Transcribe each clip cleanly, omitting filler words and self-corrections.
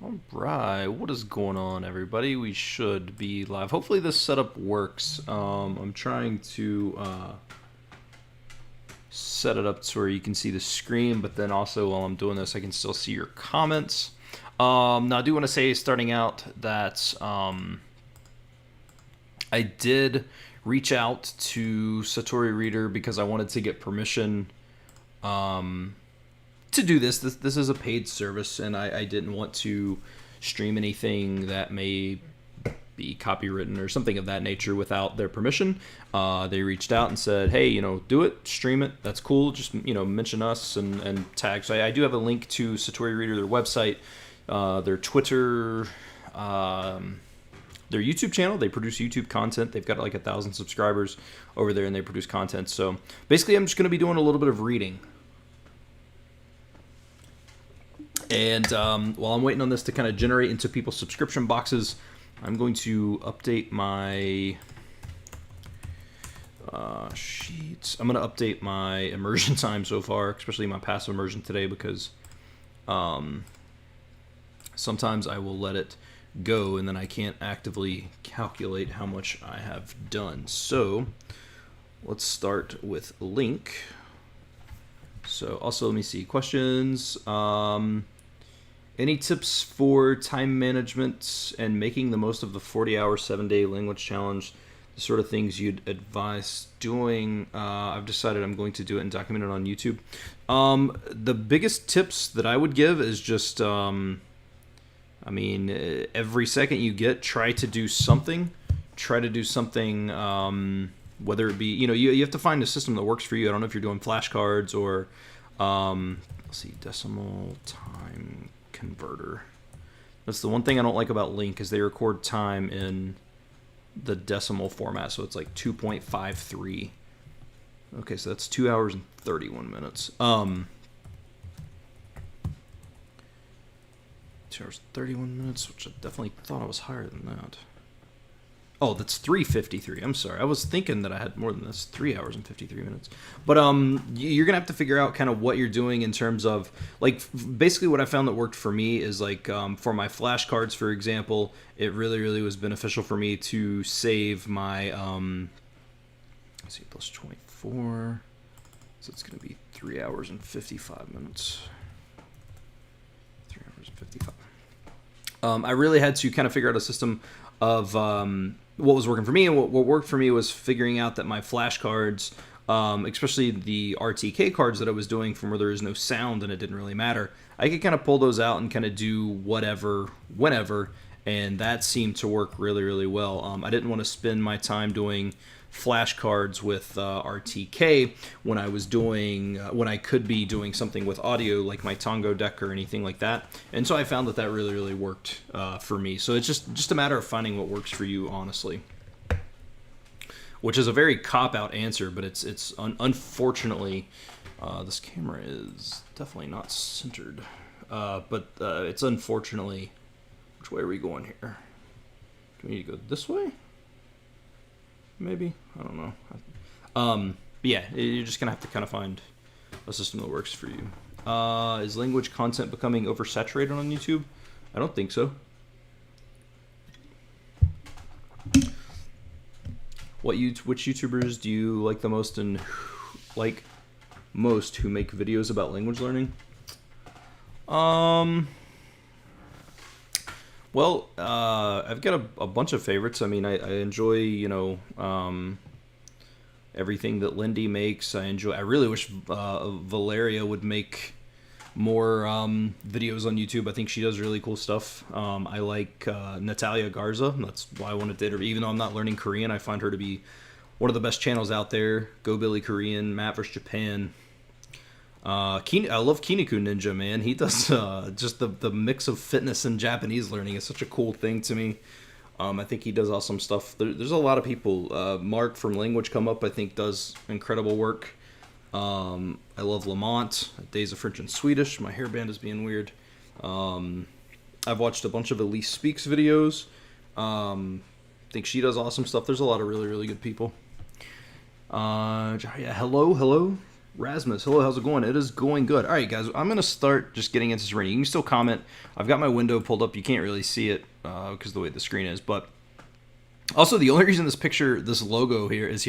All right, what is going on, everybody? We should be live. Hopefully this setup works. I'm trying to set it up to where you can see the screen, but then also while I'm doing this, I can still see your comments. Now, I do want to say, starting out, that I did reach out to Satori Reader because I wanted to get permission to do this. This is a paid service, and I didn't want to stream anything that may be copywritten or something of that nature without their permission. They reached out and said, hey, do it, stream it. That's cool. Just, mention us and tag. So I do have a link to Satori Reader, their website, their Twitter, their YouTube channel. They produce YouTube content. They've got like 1,000 subscribers over there, and they produce content. So basically, I'm just going to be doing a little bit of reading. And while I'm waiting on this to kind of generate into people's subscription boxes, I'm going to update my sheets. I'm going to update my immersion time so far, especially my passive immersion today, because sometimes I will let it go and then I can't actively calculate how much I have done. So let's start with link. So also, let me see, questions. Any tips for time management and making the most of the 40-hour, 7-day language challenge? The sort of things you'd advise doing. I've decided I'm going to do it and document it on YouTube. The biggest tips that I would give is just, every second you get, try to do something. Try to do something, whether it be, you have to find a system that works for you. I don't know if you're doing flashcards or, let's see, decimal time converter. That's the one thing I don't like about Link, is they record time in the decimal format, so it's like 2.53. Okay, so that's 2 hours and 31 minutes. 2 hours 31 minutes, which I definitely thought I was higher than that. Oh, that's 3:53. I'm sorry. I was thinking that I had more than this. 3 hours and 53 minutes. But you're gonna have to figure out kind of what you're doing in terms of, like, basically what I found that worked for me is like, for my flashcards, for example, it really was beneficial for me to save my let's see, plus 24. So it's gonna be 3 hours and 55 minutes. 3 hours and 55. I really had to kind of figure out a system of what was working for me, and what worked for me was figuring out that my flashcards, especially the RTK cards that I was doing from where there is no sound and it didn't really matter, I could kind of pull those out and kind of do whatever, whenever, and that seemed to work really well. I didn't want to spend my time doing flashcards with RTK when I was doing when I could be doing something with audio like my Tango deck or anything like that, and so I found that really worked for me. So it's just a matter of finding what works for you, honestly, which is a very cop-out answer, but it's unfortunately this camera is definitely not centered, but it's unfortunately, which way are we going here? Do we need to go this way? Maybe, I don't know. Yeah, you're just gonna have to kind of find a system that works for you. Is language content becoming oversaturated on YouTube? I don't think so. Which YouTubers do you like the most, and who make videos about language learning? Well, I've got a bunch of favorites. I mean, I enjoy, everything that Lindy makes. I really wish Valeria would make more videos on YouTube. I think she does really cool stuff. I like Natalia Garza. That's why I wanted to interview. Even though I'm not learning Korean, I find her to be one of the best channels out there. Go Billy Korean, Matt vs. Japan. I love Kiniku Ninja, man. He does just the mix of fitness and Japanese learning is such a cool thing to me. I think he does awesome stuff. There's a lot of people. Mark from Language Come Up, I think, does incredible work. I love Lamont, Days of French and Swedish. My hairband is being weird. I've watched a bunch of Elise Speaks videos. I think she does awesome stuff. There's a lot of really good people. Yeah, hello. Rasmus, hello, how's it going? It is going good. All right, guys, I'm going to start just getting into this reading. You can still comment. I've got my window pulled up. You can't really see it because the way the screen is. But also, the only reason this logo here is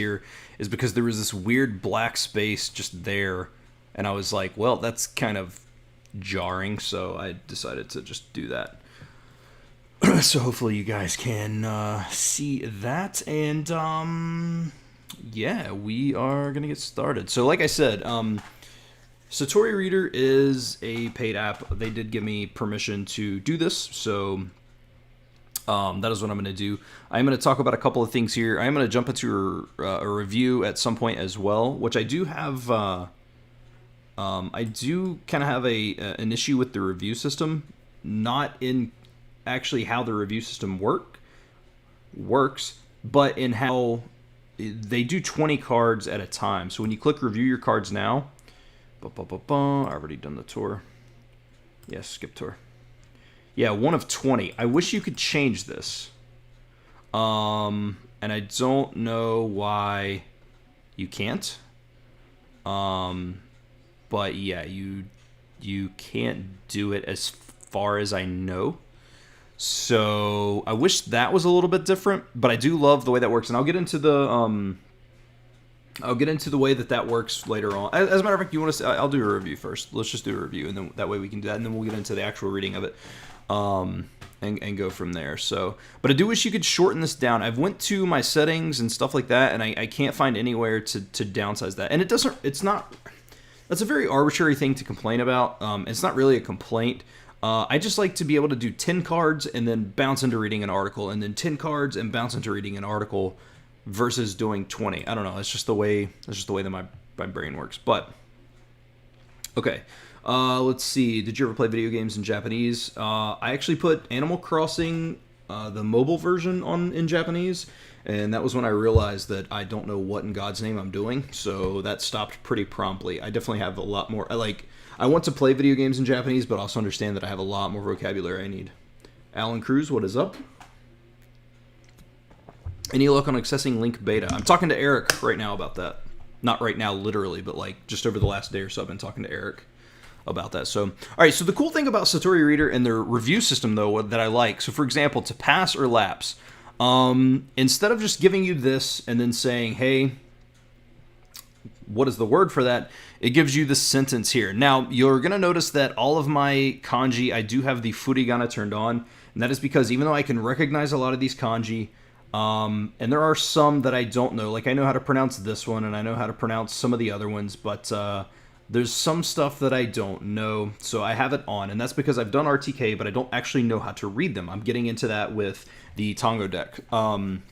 because there was this weird black space just there. And I was like, well, that's kind of jarring. So I decided to just do that. So hopefully you guys can see that. And yeah, we are going to get started. So like I said, Satori Reader is a paid app. They did give me permission to do this, so that is what I'm going to do. I'm going to talk about a couple of things here. I'm going to jump into a review at some point as well, which I do have. I do kind of have an issue with the review system, not in actually how the review system works, but in how they do 20 cards at a time. So when you click review your cards now, I've already done the tour. Yes, skip tour. Yeah, 1 of 20. I wish you could change this. And I don't know why you can't. But yeah, you can't do it as far as I know. So I wish that was a little bit different, but I do love the way that works, and I'll get into the way that works later on. As a matter of fact, you want to? I'll do a review first. Let's just do a review, and then that way we can do that, and then we'll get into the actual reading of it, and go from there. So, but I do wish you could shorten this down. I've went to my settings and stuff like that, and I can't find anywhere to downsize that, and it doesn't. It's not. That's a very arbitrary thing to complain about. It's not really a complaint. I just like to be able to do 10 cards and then bounce into reading an article, and then 10 cards and bounce into reading an article versus doing 20. I don't know. It's just the way that my brain works. But okay, let's see. Did you ever play video games in Japanese? I actually put Animal Crossing, the mobile version, on in Japanese, and that was when I realized that I don't know what in God's name I'm doing. So that stopped pretty promptly. I definitely have a lot more. I want to play video games in Japanese, but also understand that I have a lot more vocabulary I need. Alan Cruz, what is up? Any luck on accessing Link Beta? I'm talking to Eric right now about that. Not right now, literally, but like just over the last day or so, I've been talking to Eric about that. So, all right, so the cool thing about Satori Reader and their review system, though, that I like, so for example, to pass or lapse, instead of just giving you this and then saying, hey, what is the word for that? It gives you the sentence here. Now, you're going to notice that all of my kanji, I do have the furigana turned on, and that is because even though I can recognize a lot of these kanji, and there are some that I don't know, like I know how to pronounce this one, and I know how to pronounce some of the other ones, but there's some stuff that I don't know, so I have it on, and that's because I've done RTK, but I don't actually know how to read them. I'm getting into that with the Tango deck. And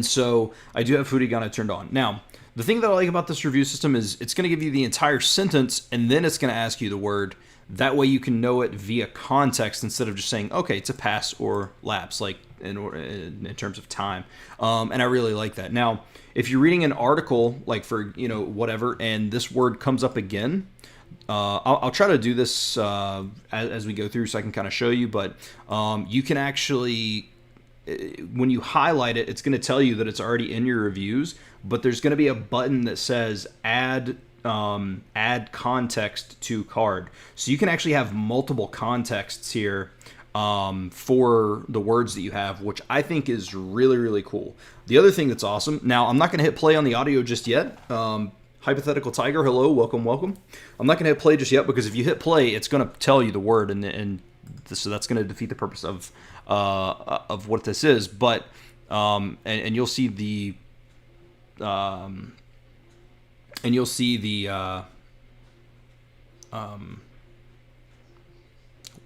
so I do have furigana turned on. Now, the thing that I like about this review system is it's going to give you the entire sentence, and then it's going to ask you the word. That way you can know it via context instead of just saying, okay, to pass or lapse, like in terms of time. And I really like that. Now, if you're reading an article, like for, whatever, and this word comes up again, I'll try to do this as we go through so I can kind of show you, but you can actually, when you highlight it, it's going to tell you that it's already in your reviews, but there's going to be a button that says add context to card. So you can actually have multiple contexts here for the words that you have, which I think is really, really cool. The other thing that's awesome, now I'm not going to hit play on the audio just yet. Hypothetical Tiger, hello, welcome. I'm not going to hit play just yet because if you hit play, it's going to tell you the word, so that's going to defeat the purpose of what this is. But and you'll see the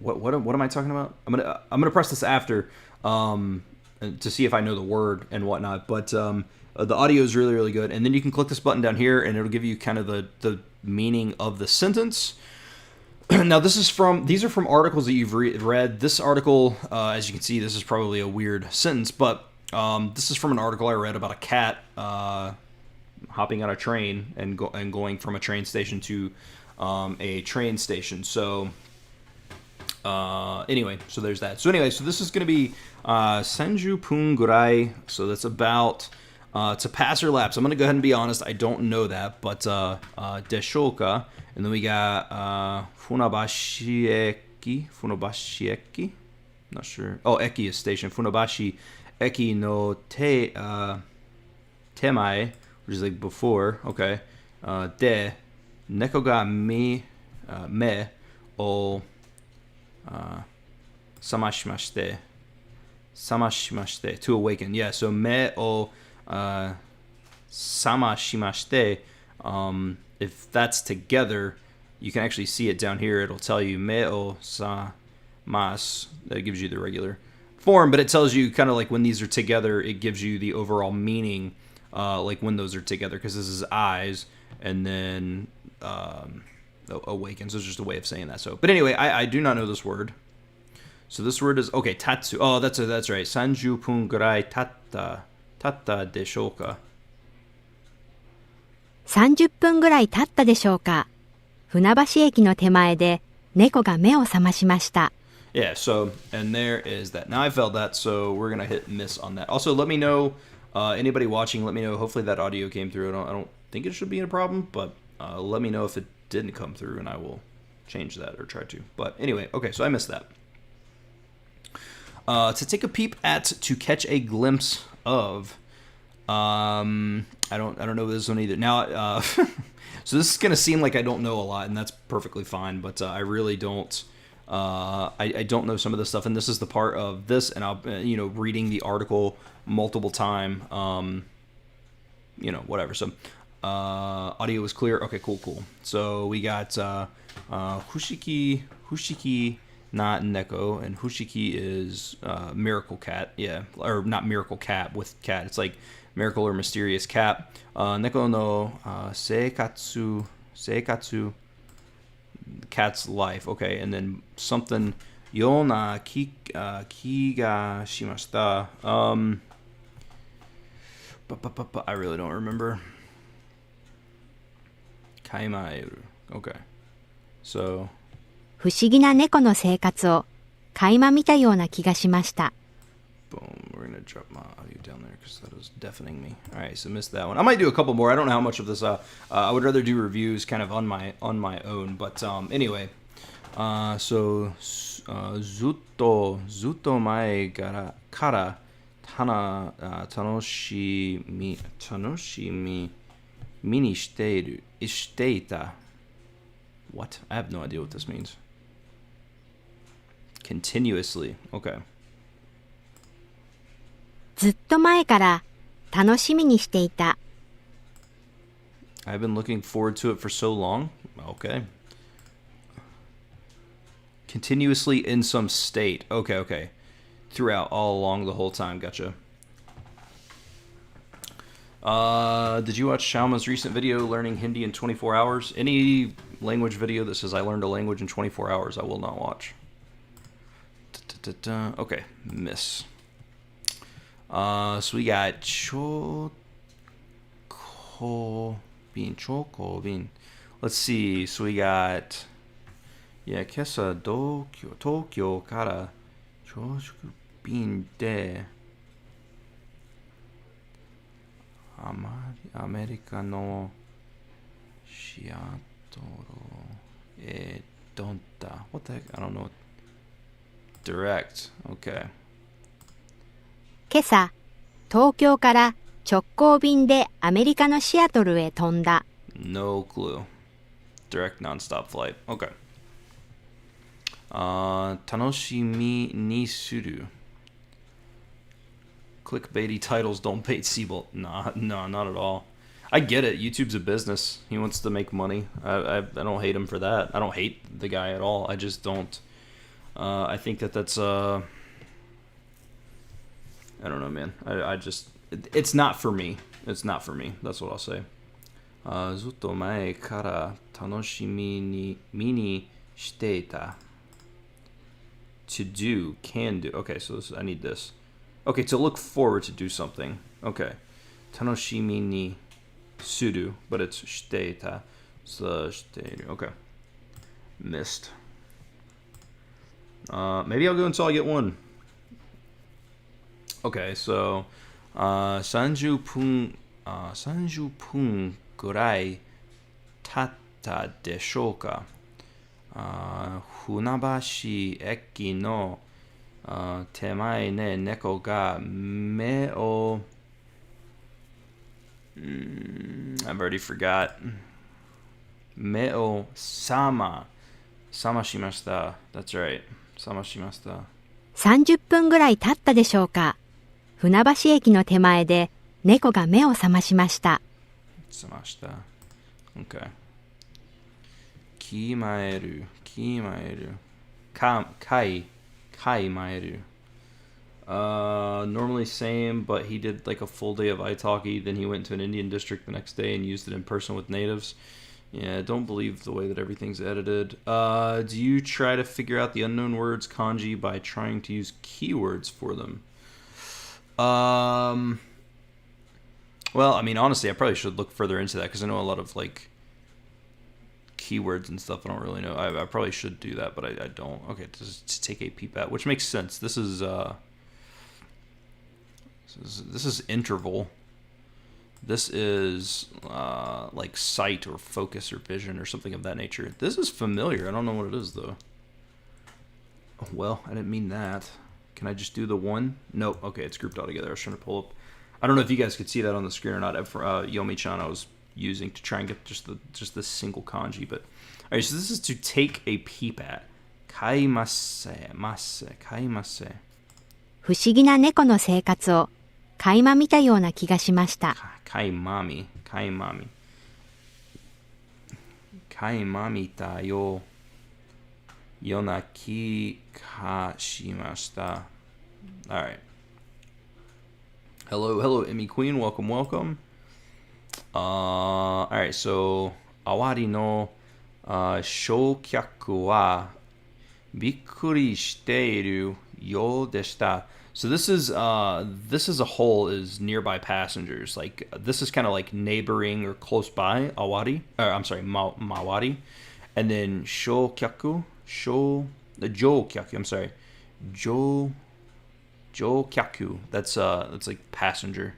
what am I talking about? I'm gonna press this after to see if I know the word and whatnot. But the audio is really, really good, and then you can click this button down here, and it'll give you kind of the meaning of the sentence. Now, these are from articles that you've read. This article, as you can see, this is probably a weird sentence, but this is from an article I read about a cat hopping on a train and going from a train station to a train station. So anyway, so there's that. So anyway, so this is going to be Senju Pun Gurai. So that's about To pass or lapse. I'm going to go ahead and be honest. I don't know that, but deshoka. And then we got Funabashi eki. Not sure. Oh, eki is station. Funabashi eki no temae, which is like before. Okay. De neko ga me o samashimashite. Samashimashite. To awaken. Yeah, so me o samashimashite. If that's together, you can actually see it down here. It'll tell you me o mas. That gives you the regular form, but it tells you kind of like when these are together, it gives you the overall meaning, like when those are together, because this is eyes, and then awaken. So it's just a way of saying that. So, but anyway, I do not know this word. So this word is okay. Tatsu. Oh, that's right. 30分 gurai tatta deshoka. 30分ぐらい経ったでしょうか。船橋駅の手前で猫が目を覚ましました。Yeah, so, and there is that. Now I failed that, so we're going to hit miss on that. Also, let me know, anybody watching, let me know. Hopefully that audio came through. I don't think it should be a problem, but let me know if it didn't come through, and I will change that or try to. But anyway, okay, so I missed that. To take a peep at, to catch a glimpse of, I don't know this one either. Now, so this is gonna seem like I don't know a lot, and that's perfectly fine. But I really don't. I don't know some of this stuff, and this is the part of this, and I'll reading the article multiple time. Whatever. So, audio is clear. Okay, cool. So we got Hushiki not neko, and Hushiki is miracle cat. Yeah, or not miracle cat with cat. It's like miracle or mysterious cat. Neko no seikatsu, cat's life. Okay, and then something yona ki ga shimashita. I really don't remember. Kaimairu. Okay, so. 不思議な猫の生活を垣間見たような気がしました。Boom. We're gonna drop my audio down there because that was deafening me. All right, so missed that one. I might do a couple more. I don't know how much of this. I would rather do reviews kind of on my own. But anyway, so zutto mae kara tanoshimi ni shiteita. What? I have no idea what this means. Continuously. Okay. ずっと前から楽しみにしていた。I've been looking forward to it for so long. Okay. Continuously in some state. Okay. Throughout, all along, the whole time. Gotcha. Did you watch Xiaoma's recent video learning Hindi in 24 hours? Any language video that says I learned a language in 24 hours, I will not watch. Okay, miss. So we got Choco Bean. Let's see. So we got Kesa Tokyo Kara Choco Bean de America no Shiatoro e Donta. What the heck? I don't know. Direct. Okay. 今朝、東京から直行便でアメリカのシアトルへ飛んだ。No clue. Direct non-stop flight. Okay. 楽しみにする. Clickbaity titles don't bait Seabolt. No, not at all. I get it. YouTube's a business. He wants to make money. I don't hate him for that. I don't hate the guy at all. I just don't. I think that's I don't know, man. I just it's not for me. It's not for me. That's what I'll say. ずっと前から楽しみに見にしていた. To do, can do. Okay, so I need this. Okay, to look forward to do something. Okay. 楽しみにする, but it's していた. So, している. Okay. Missed. Maybe I'll go until I get one. Okay, so 30分、30分ぐらい経ったでしょうか。船橋駅の手前で猫が目をI've already forgot. 目を覚ましました。That's right. 覚ましました。30分ぐらい経ったでしょうか。船橋駅の手前で猫が目を覚ましました。覚ました。Okay. きまえる。かいまえる。Normally same, but he did like a full day of italki. Then he went to an Indian district the next day and used it in person with natives. Yeah, don't believe the way that everything's edited. Do you try to figure out the unknown words kanji by trying to use keywords for them? Well, I mean, honestly, I probably should look further into that because I know a lot of like keywords and stuff I don't really know. I probably should do that, but I don't. Okay, to take a peep at, which makes sense. This is interval. This is like sight or focus or vision or something of that nature. This is familiar. I don't know what it is though. Well, I didn't mean that. Can I just do the one? Nope. Okay, it's grouped all together. I was trying to pull up. I don't know if you guys could see that on the screen or not. For Yomi-chan, I was using to try and get just the single kanji. But all right, so this is to take a peep at. Kaimase. 不思議な猫の生活を垣間見たような気がしました。垣間見たような気がしました。Alright. Hello, Emmy Queen. Welcome. Alright, so, あわりの乗客はびっくりしているようでした。So this is a whole is nearby passengers. Like this is kind of like neighboring or close by awari. Or I'm sorry, mawari, and then jokyaku. I'm sorry, jokyaku. That's like passenger.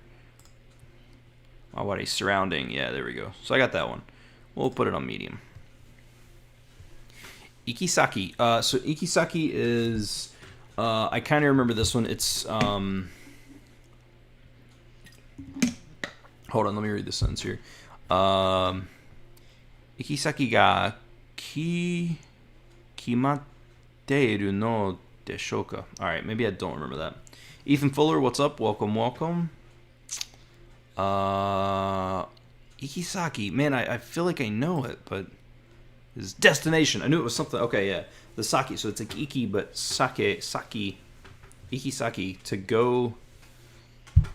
Mawari surrounding. Yeah, there we go. So I got that one. We'll put it on medium. Ikisaki. So ikisaki is. I kind of remember this one. It's hold on, let me read this sentence here. Ikisaki ga kimatteru no deshoka. All right, maybe I don't remember that. Ethan Fuller, what's up? Welcome. Ikisaki, man, I feel like I know it, but his destination. I knew it was something. Okay, yeah. The sake, so it's like iki, but sake, ikisaki, to go.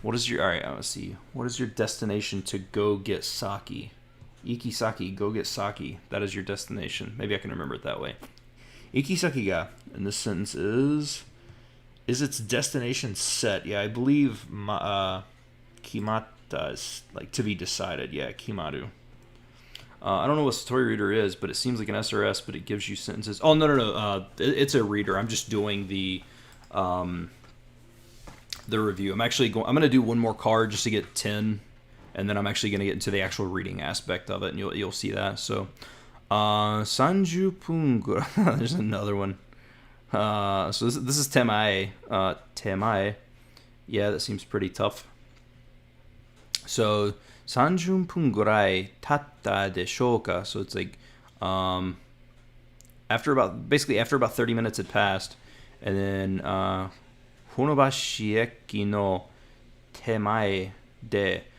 What is your, all right, let's see. What is your destination to go get sake? Ikisaki, go get sake. That is your destination. Maybe I can remember it that way. Ikisaki ga, in this sentence is its destination set? Yeah, I believe kimata is like to be decided. Yeah, kimaru. I don't know what Satori Reader is, but it seems like an SRS, but it gives you sentences. Oh, no. It's a reader. I'm just doing the review. I'm going to do one more card just to get 10, and then I'm actually going to get into the actual reading aspect of it, and you'll see that. So, Sanju Pungu. There's another one. So this is Temae. Temae. Yeah, that seems pretty tough. So, 30分ぐらい経ったでしょうか? So it's like after about 30 minutes had passed, and then 船橋駅の手前で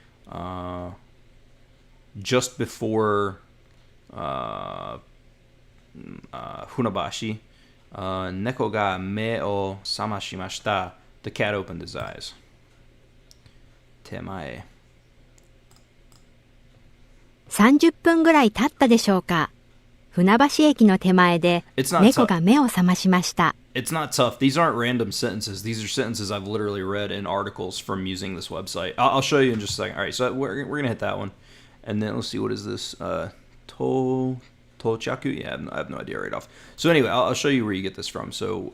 just before 船橋 猫が目を覚ましました. The cat opened his eyes. 手前30分ぐらい経ったでしょうか。船橋駅の手前で猫が目を覚ましました。It's not tough. These aren't random sentences. These are sentences I've literally read in articles from using this website. I'll show you in just a second. All right, so we're going to hit that one. And then let's see, what is this? Tochaku? Yeah, I have no idea right off. So anyway, I'll show you where you get this from. So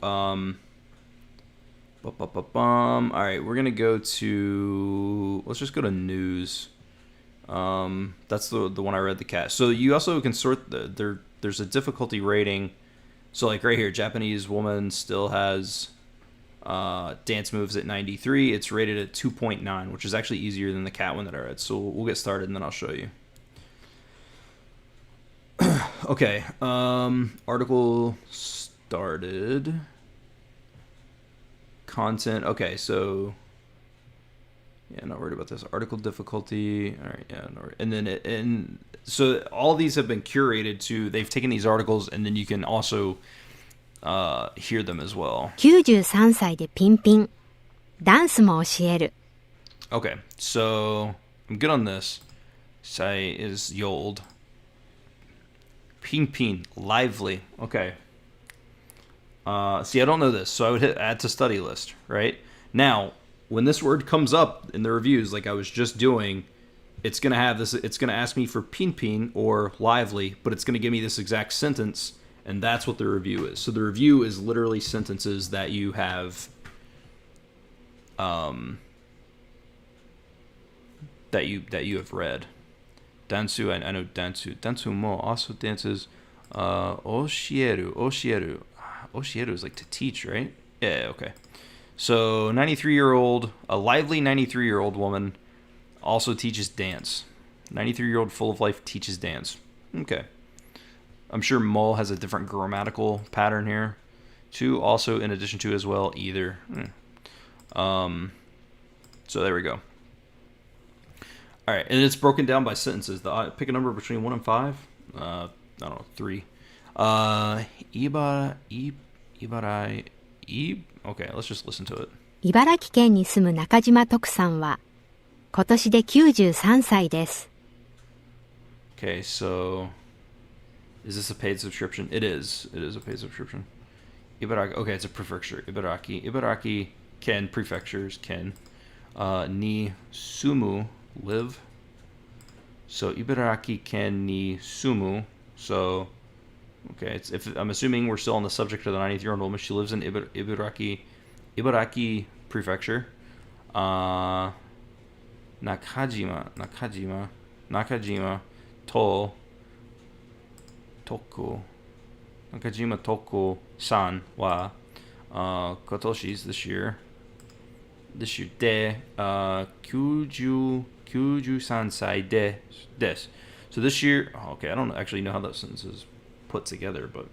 All right, we're gonna go to. Let's just go to news. That's the one I read the cast. So you also can sort there's a difficulty rating. So like right here, Japanese woman still has dance moves at 93. It's rated at 2.9, which is actually easier than the cat one that I read. So we'll get started and then I'll show you. Okay, article started. Content. Okay, so yeah, not worried about this. Article difficulty. All right, yeah, no, and then and so all these have been curated to. They've taken these articles and then you can also hear them as well. 93歳でピンピン。ダンスも教える。 Okay, so I'm good on this. Sai is yold. Ping ping, lively. Okay. See, I don't know this, so I would hit add to study list, right? Now, when this word comes up in the reviews, like I was just doing, it's gonna have this. It's gonna ask me for ping ping or lively, but it's gonna give me this exact sentence, and that's what the review is. So the review is literally sentences that you have, that you have read. Dansu, I know dansu. Dansu mo also dances. Oshieru. Oshieru is like to teach, right? Yeah, okay. So 93-year-old, a lively 93-year-old woman also teaches dance. 93-year-old full of life teaches dance. Okay. I'm sure mo has a different grammatical pattern here. To also, in addition to as well, either. So there we go. All right, and it's broken down by sentences. Pick a number between 1 and 5. I don't know, 3. Okay, let's just listen to it. 茨城県に住む中島徳さんは今年で93歳です。 Okay, so is this a paid subscription? It is. It is a paid subscription. Ibaraki. Okay, it's a prefecture. Ibaraki ken prefectures ken ni sumu live. So Ibaraki ken ni sumu. So okay, it's if I'm assuming we're still on the subject of the 90-year-old woman. She lives in Ibaraki prefecture. Nakajima to Toku. Nakajima Toku san wa Kotoshi's this year de 93 sai de des. So this year, okay, I don't actually know how that sentence is put together, but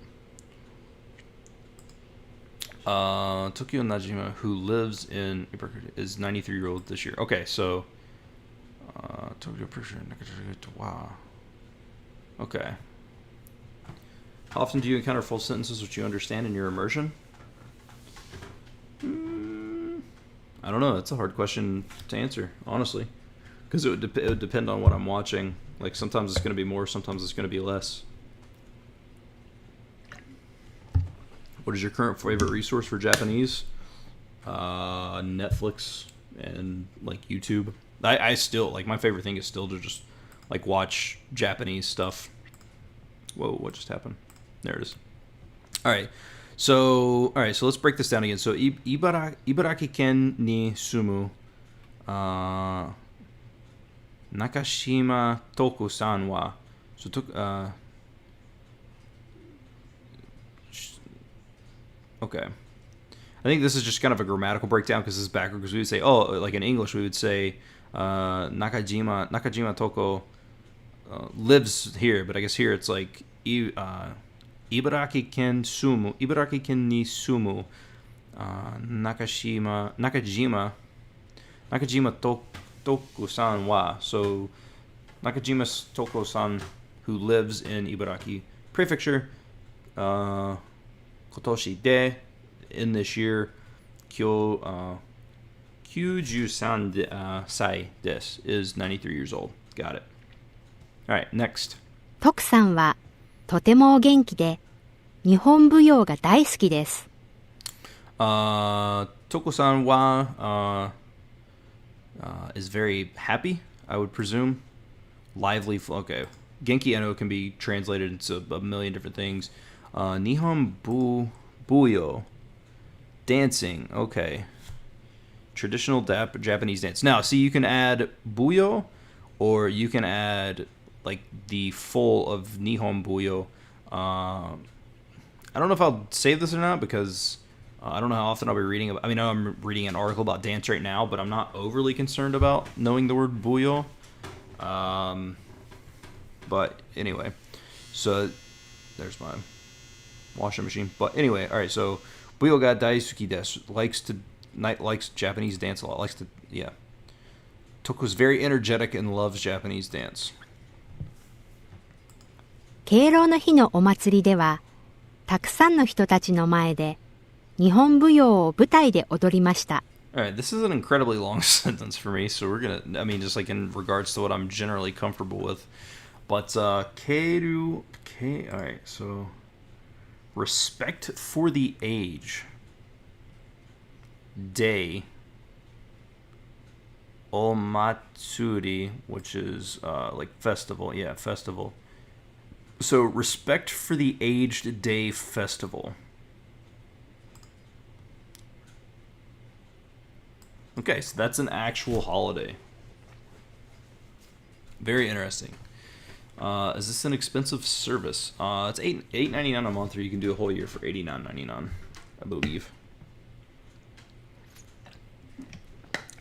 Tokyo Najima, who lives in is 93-year-old this year. Okay, so Tokyo pressure. Wow. Okay. How often do you encounter full sentences which you understand in your immersion? I don't know. That's a hard question to answer, honestly, because it would depend on what I'm watching. Like sometimes it's going to be more, sometimes it's going to be less. What is your current favorite resource for Japanese? Netflix and like YouTube. I still like my favorite thing is still to just like watch Japanese stuff. Whoa, what just happened? There it is. All right, so let's break this down again. So Ibaraki ken ni sumu Nakashima Toku-san wa okay. I think this is just kind of a grammatical breakdown because this is backward, because we would say, like in English we would say Nakajima Toko lives here, but I guess here it's like Ibaraki ken ni sumu Nakajima Toku-san wa. So Nakajima Toko-san, who lives in Ibaraki prefecture, Kotoshi de, in this year, Kyuju sai des, is 93 years old. Got it. All right, next. 徳さんはとてもお元気で日本舞踊が大好きです。Toko-san wa is very happy, I would presume. Lively. Okay. Genki, I know, can be translated into a million different things. Nihon buyo. Dancing. Okay. Traditional Japanese dance. Now, see, you can add buyo, or you can add like the full of Nihon buyo. I don't know if I'll save this or not because I don't know how often I'll be reading. I mean, I'm reading an article about dance right now, but I'm not overly concerned about knowing the word buyo. But anyway, so there's my washing machine. But anyway, all right. So buyo ga daisuki desu, likes Japanese dance a lot. Toku's very energetic and loves Japanese dance. 敬老の日のお祭りでは、たくさんの人たちの前で日本舞踊を舞台で踊りました。All right, this is an incredibly long sentence for me, so we're gonna. I mean, just like in regards to what I'm generally comfortable with, but keiru. All right, so respect for the age. Day. Omatsuri, which is like festival. Yeah, festival. So respect for the aged day festival. Okay, so that's an actual holiday. Very interesting. Is this an expensive service? It's $8.99 a month, or you can do a whole year for $89.99, I believe.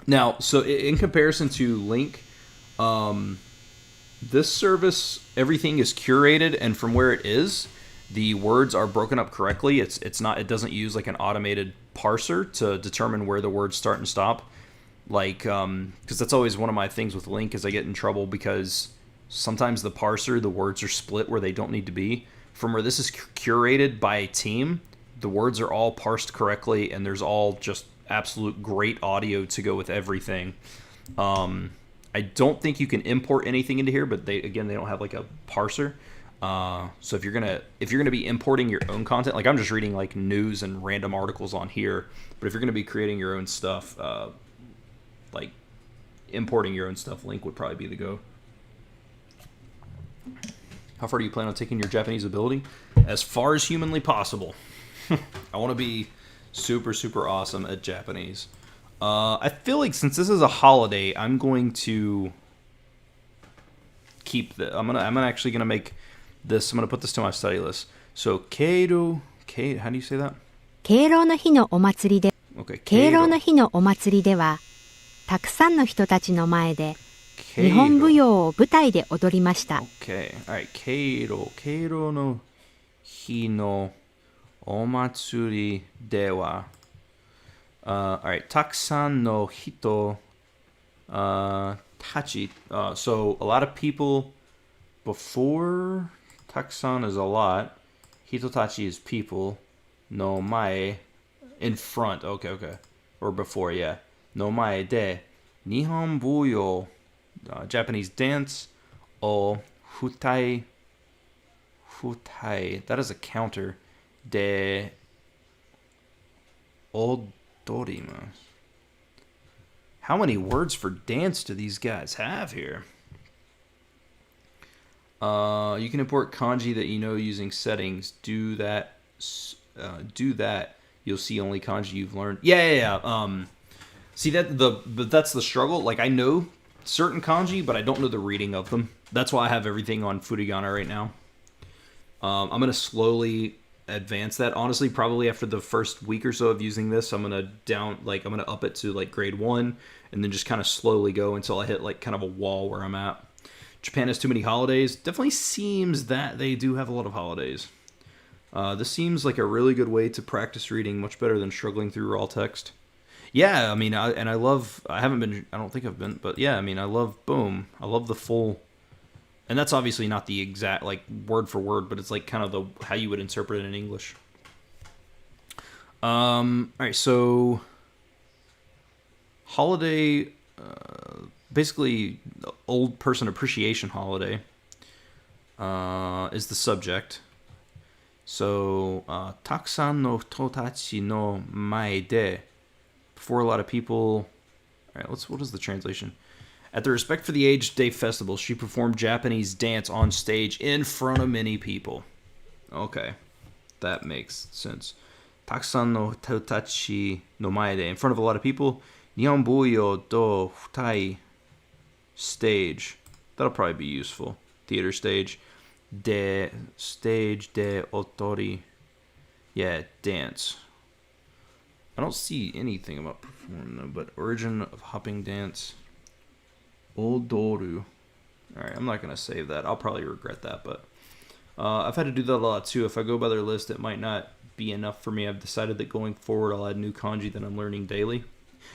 Now, so in comparison to Link, this service, everything is curated, and from where it is, the words are broken up correctly. It doesn't use like an automated parser to determine where the words start and stop. Like, because that's always one of my things with Link is I get in trouble because sometimes the parser, the words are split where they don't need to be. From where this is curated by a team, the words are all parsed correctly, and there's all just absolute great audio to go with everything. I don't think you can import anything into here, but they don't have like a parser. So if you're gonna be importing your own content, like I'm just reading like news and random articles on here, but if you're gonna be creating your own stuff, like importing your own stuff, Link would probably be the go. How far do you plan on taking your Japanese ability? As far as humanly possible. I want to be super, super awesome at Japanese. I feel like since this is a holiday, I'm going to keep the. I'm actually gonna make this. I'm gonna put this to my study list. So Keiru, how do you say that? 敬老の日のお祭りで、Okay, 敬老の日のお祭りでは、たくさんの人たちの前で日本舞踊を舞台で踊りました。Okay, alright, 敬老の日のお祭りでは。Alright, たくさんの人たち. So a lot of people before たくさん is a lot. Hitotachi is people. No mae in front. Okay. Or before, yeah. No mae de Nihon buyo, Japanese dance. O futai. That is a counter. De odorima. How many words for dance do these guys have here? You can import kanji that you know using settings. Do that. You'll see only kanji you've learned. Yeah. See but that's the struggle. Like I know certain kanji, but I don't know the reading of them. That's why I have everything on Furigana right now. I'm gonna slowly advance that. Honestly, probably after the first week or so of using this, I'm gonna up it to like grade 1, and then just kind of slowly go until I hit like kind of a wall where I'm at. Japan has too many holidays. Definitely seems that they do have a lot of holidays. This seems like a really good way to practice reading, much better than struggling through raw text. Yeah, I mean, I don't think I've been, but yeah, I mean, I love the full, and that's obviously not the exact, like, word for word, but it's like kind of how you would interpret it in English. Alright, so, holiday, basically, old person appreciation holiday, is the subject. So, たくさんの人たちの前で, before a lot of people. Alright, what is the translation? At the Respect for the Aged Day Festival, she performed Japanese dance on stage in front of many people. Okay, that makes sense. たくさんの人たちの前で, in front of a lot of people. Nihonbuyo do futai stage. That'll probably be useful. Theater stage. De stage de otori. Yeah, dance. I don't see anything about perform though, but origin of hopping dance. Odoru. Alright, I'm not going to save that. I'll probably regret that, but I've had to do that a lot too. If I go by their list, it might not be enough for me. I've decided that going forward, I'll add new kanji that I'm learning daily.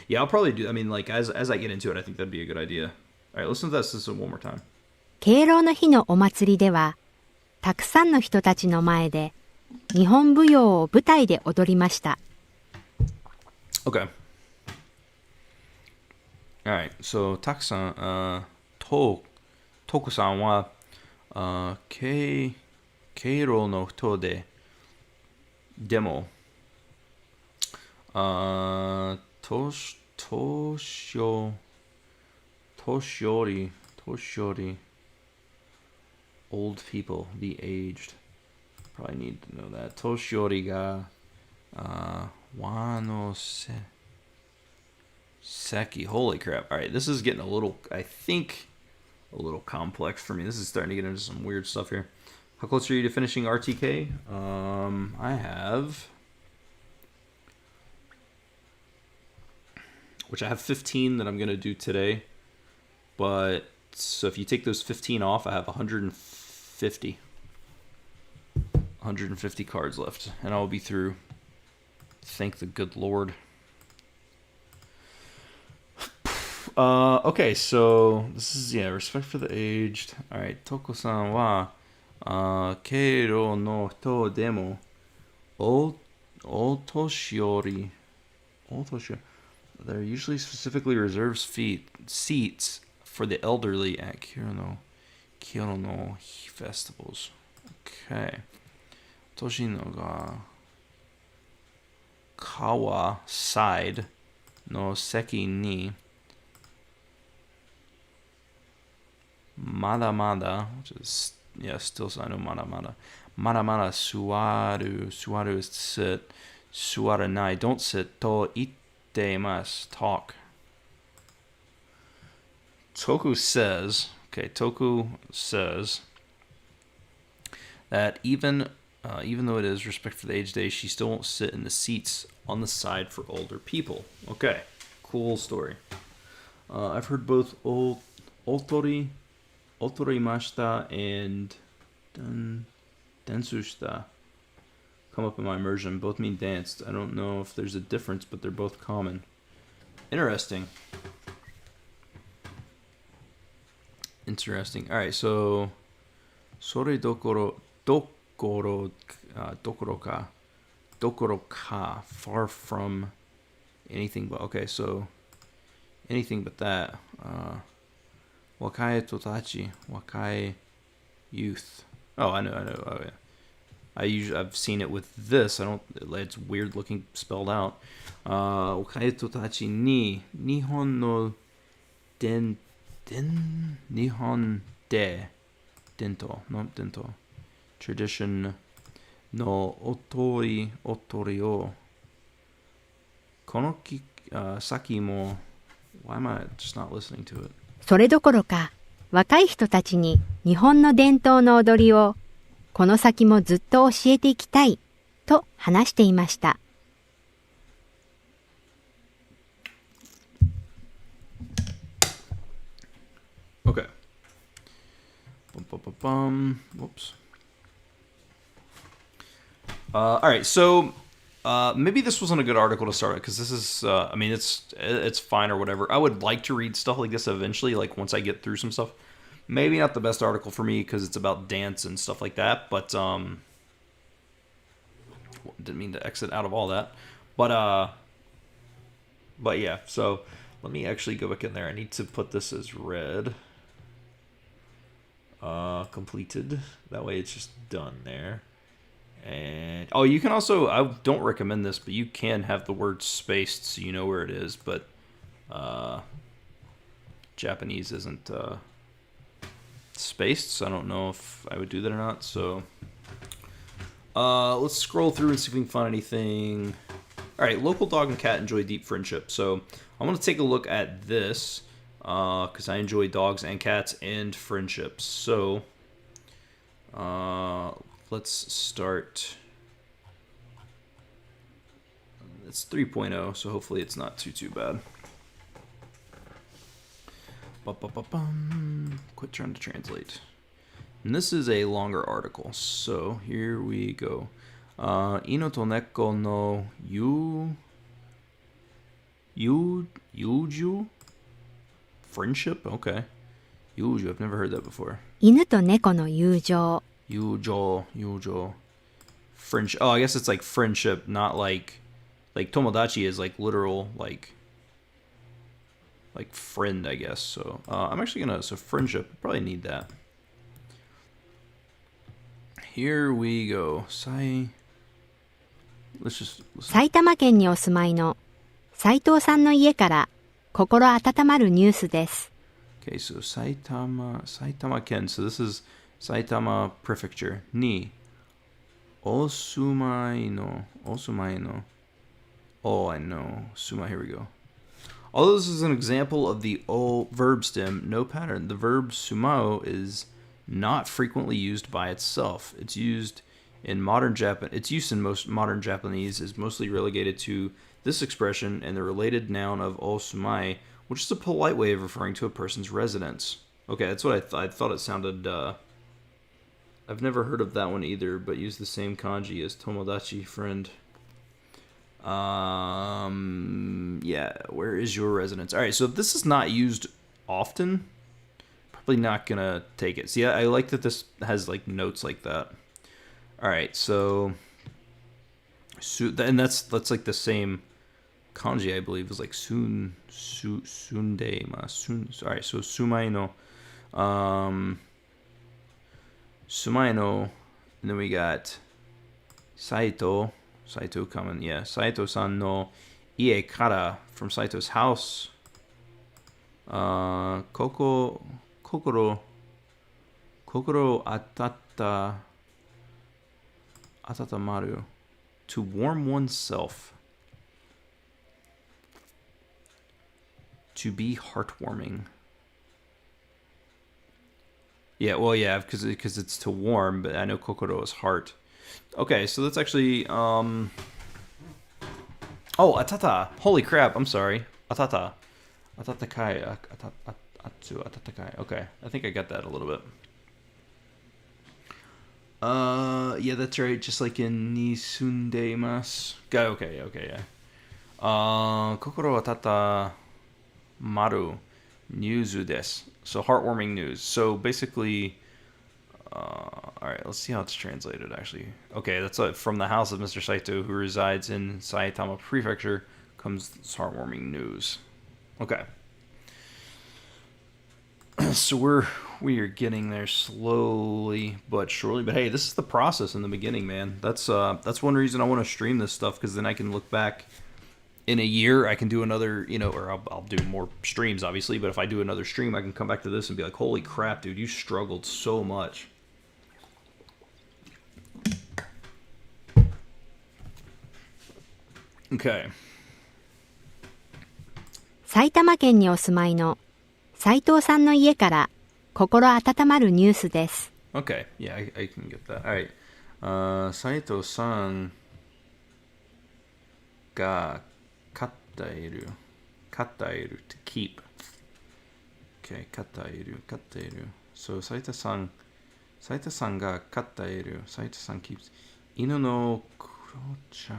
Yeah, I'll probably do. I mean, like as I get into it, I think that'd be a good idea. All right, listen to this one more time. 敬老の日のお祭りでは、たくさんの人たちの前で日本舞踊を舞台で踊りました。Okay. All right. So Takusan, Toku-san wa keiro no hito de demo toshiori old people, the aged. Probably need to know that. Toshiori ga wano seki. Holy crap. All right, this is getting a little, I think, a little complex for me. This is starting to get into some weird stuff here. How close are you to finishing RTK? I have... Which I have 15 that I'm going to do today. But, so if you take those 15 off, I have 150. 150 cards left. And I'll be through. Thank the good Lord. Okay, so this is, yeah, respect for the aged. Alright, Toko-san wa keiro no hito demo otoshiori. They're usually specifically reserved seats for the elderly at Kyoto no festivals. Okay. Toshino ga kawa side no seki ni Mada, which is, yeah, still so I know Mada. Mada suwaru is to sit. Suwaranai, don't sit. To itemasu, talk. Toku says that even though it is respect for the aged day, she still won't sit in the seats on the side for older people. Okay, cool story. I've heard both Otorimashita and Densushita come up in my immersion. Both mean danced. I don't know if there's a difference, but they're both common. Interesting. Alright, so Sore dokoro ka, far from anything but, okay, so anything but that. Wakai totachi, wakai youth. Oh, I know. Oh, yeah. I've seen it with this. It's weird looking spelled out. Wakai totachi ni nihon no nihon de dento tradition no otori o konoki saki mo. Why am I just not listening to it? それどころか、若い人たちに日本の伝統の踊りをこの先もずっと教えていきたいと話していました。Okay. Whoops. All right, so maybe this wasn't a good article to start with because this is, I mean, it's fine or whatever. I would like to read stuff like this eventually, like once I get through some stuff. Maybe not the best article for me because it's about dance and stuff like that, but didn't mean to exit out of all that. But yeah, so let me actually go back in there. I need to put this as read. Completed. That way it's just done there. And oh, you can also, I don't recommend this, but you can have the word spaced so you know where it is, but Japanese isn't spaced, so I don't know if I would do that or not. So let's scroll through and see if we can find anything. All right, local dog and cat enjoy deep friendship. So I want to take a look at this because I enjoy dogs and cats and friendships. So let's start. It's 3.0, so hopefully it's not too bad. Quit trying to translate. And this is a longer article, so here we go. Ino to neko no yuju? Friendship? Okay. Yuju, I've never heard that before. 犬と猫の友情 Yujo. Friendship. Oh, I guess it's like friendship, not like tomodachi is like literal like friend, I guess. So I'm actually gonna friendship. Probably need that. Here we go. Let's just listen. 埼玉県にお住まいの斉藤さんの家から心温まるニュースです。 Okay, so Saitama Ken. So this is Saitama Prefecture. Ni Osumai no. Oh, I know. Suma, here we go. Although this is an example of the O verb stem, no pattern. The verb sumao is not frequently used by itself. Its use in most modern Japanese is mostly relegated to this expression and the related noun of osumai, which is a polite way of referring to a person's residence. Okay, that's what I thought it sounded. I've never heard of that one either, but use the same kanji as tomodachi, friend. Yeah, where is your residence? All right, so if this is not used often, probably not gonna take it. See, I like that this has like notes like that. All right, so and that's like the same kanji, I believe, is like sunde sun. All right, so sumai no, and then we got Saito coming, yeah. Saito-san no ie kara, from Saito's house. Kokoro atatamaru, to warm oneself. To be heartwarming. Yeah, well, yeah, because it's to warm, but I know kokoro is heart. Okay, so that's actually oh, atata. Holy crap, I'm sorry. Atata. Atatakai. Atsu atatakai. Okay, I think I got that a little bit. Yeah, that's right, just like in nisundemasu. Okay, yeah. Kokoro atata maru nyuzu desu. So heartwarming news. So basically, all right, let's see how it's translated, actually. Okay, that's from the house of Mr. Saito, who resides in Saitama Prefecture, comes this heartwarming news. Okay. So we are getting there slowly but surely. But hey, this is the process in the beginning, man. That's one reason I want to stream this stuff, because then I can look back in a year. I can do another, or I'll do more streams, obviously. But if I do another stream, I can come back to this and be like, holy crap, dude, you struggled so much. Okay. 埼玉県にお住まいの斉藤さんの家から心温まるニュースです。 Okay, yeah, I can get that. All right. Saito-san が飼っている to keep. Okay, 飼っている So 斉藤さんが飼っている Saito-san keeps 犬のクロち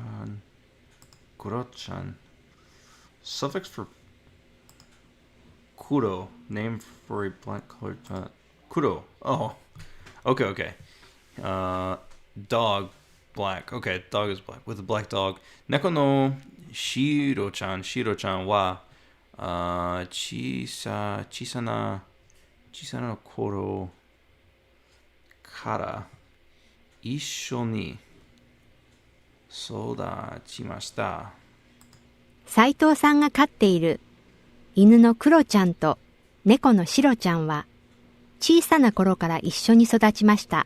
ゃん suffix for kuro, name for a black colored kuro. Oh, okay. Dog, black. Okay, dog is black with a black dog. Neko no Shiro-chan wa chisana no koro kara issho ni sodachimashita. 斉藤さんが飼っている犬のクロちゃんと猫のシロちゃんは小さな頃から一緒に育ちました。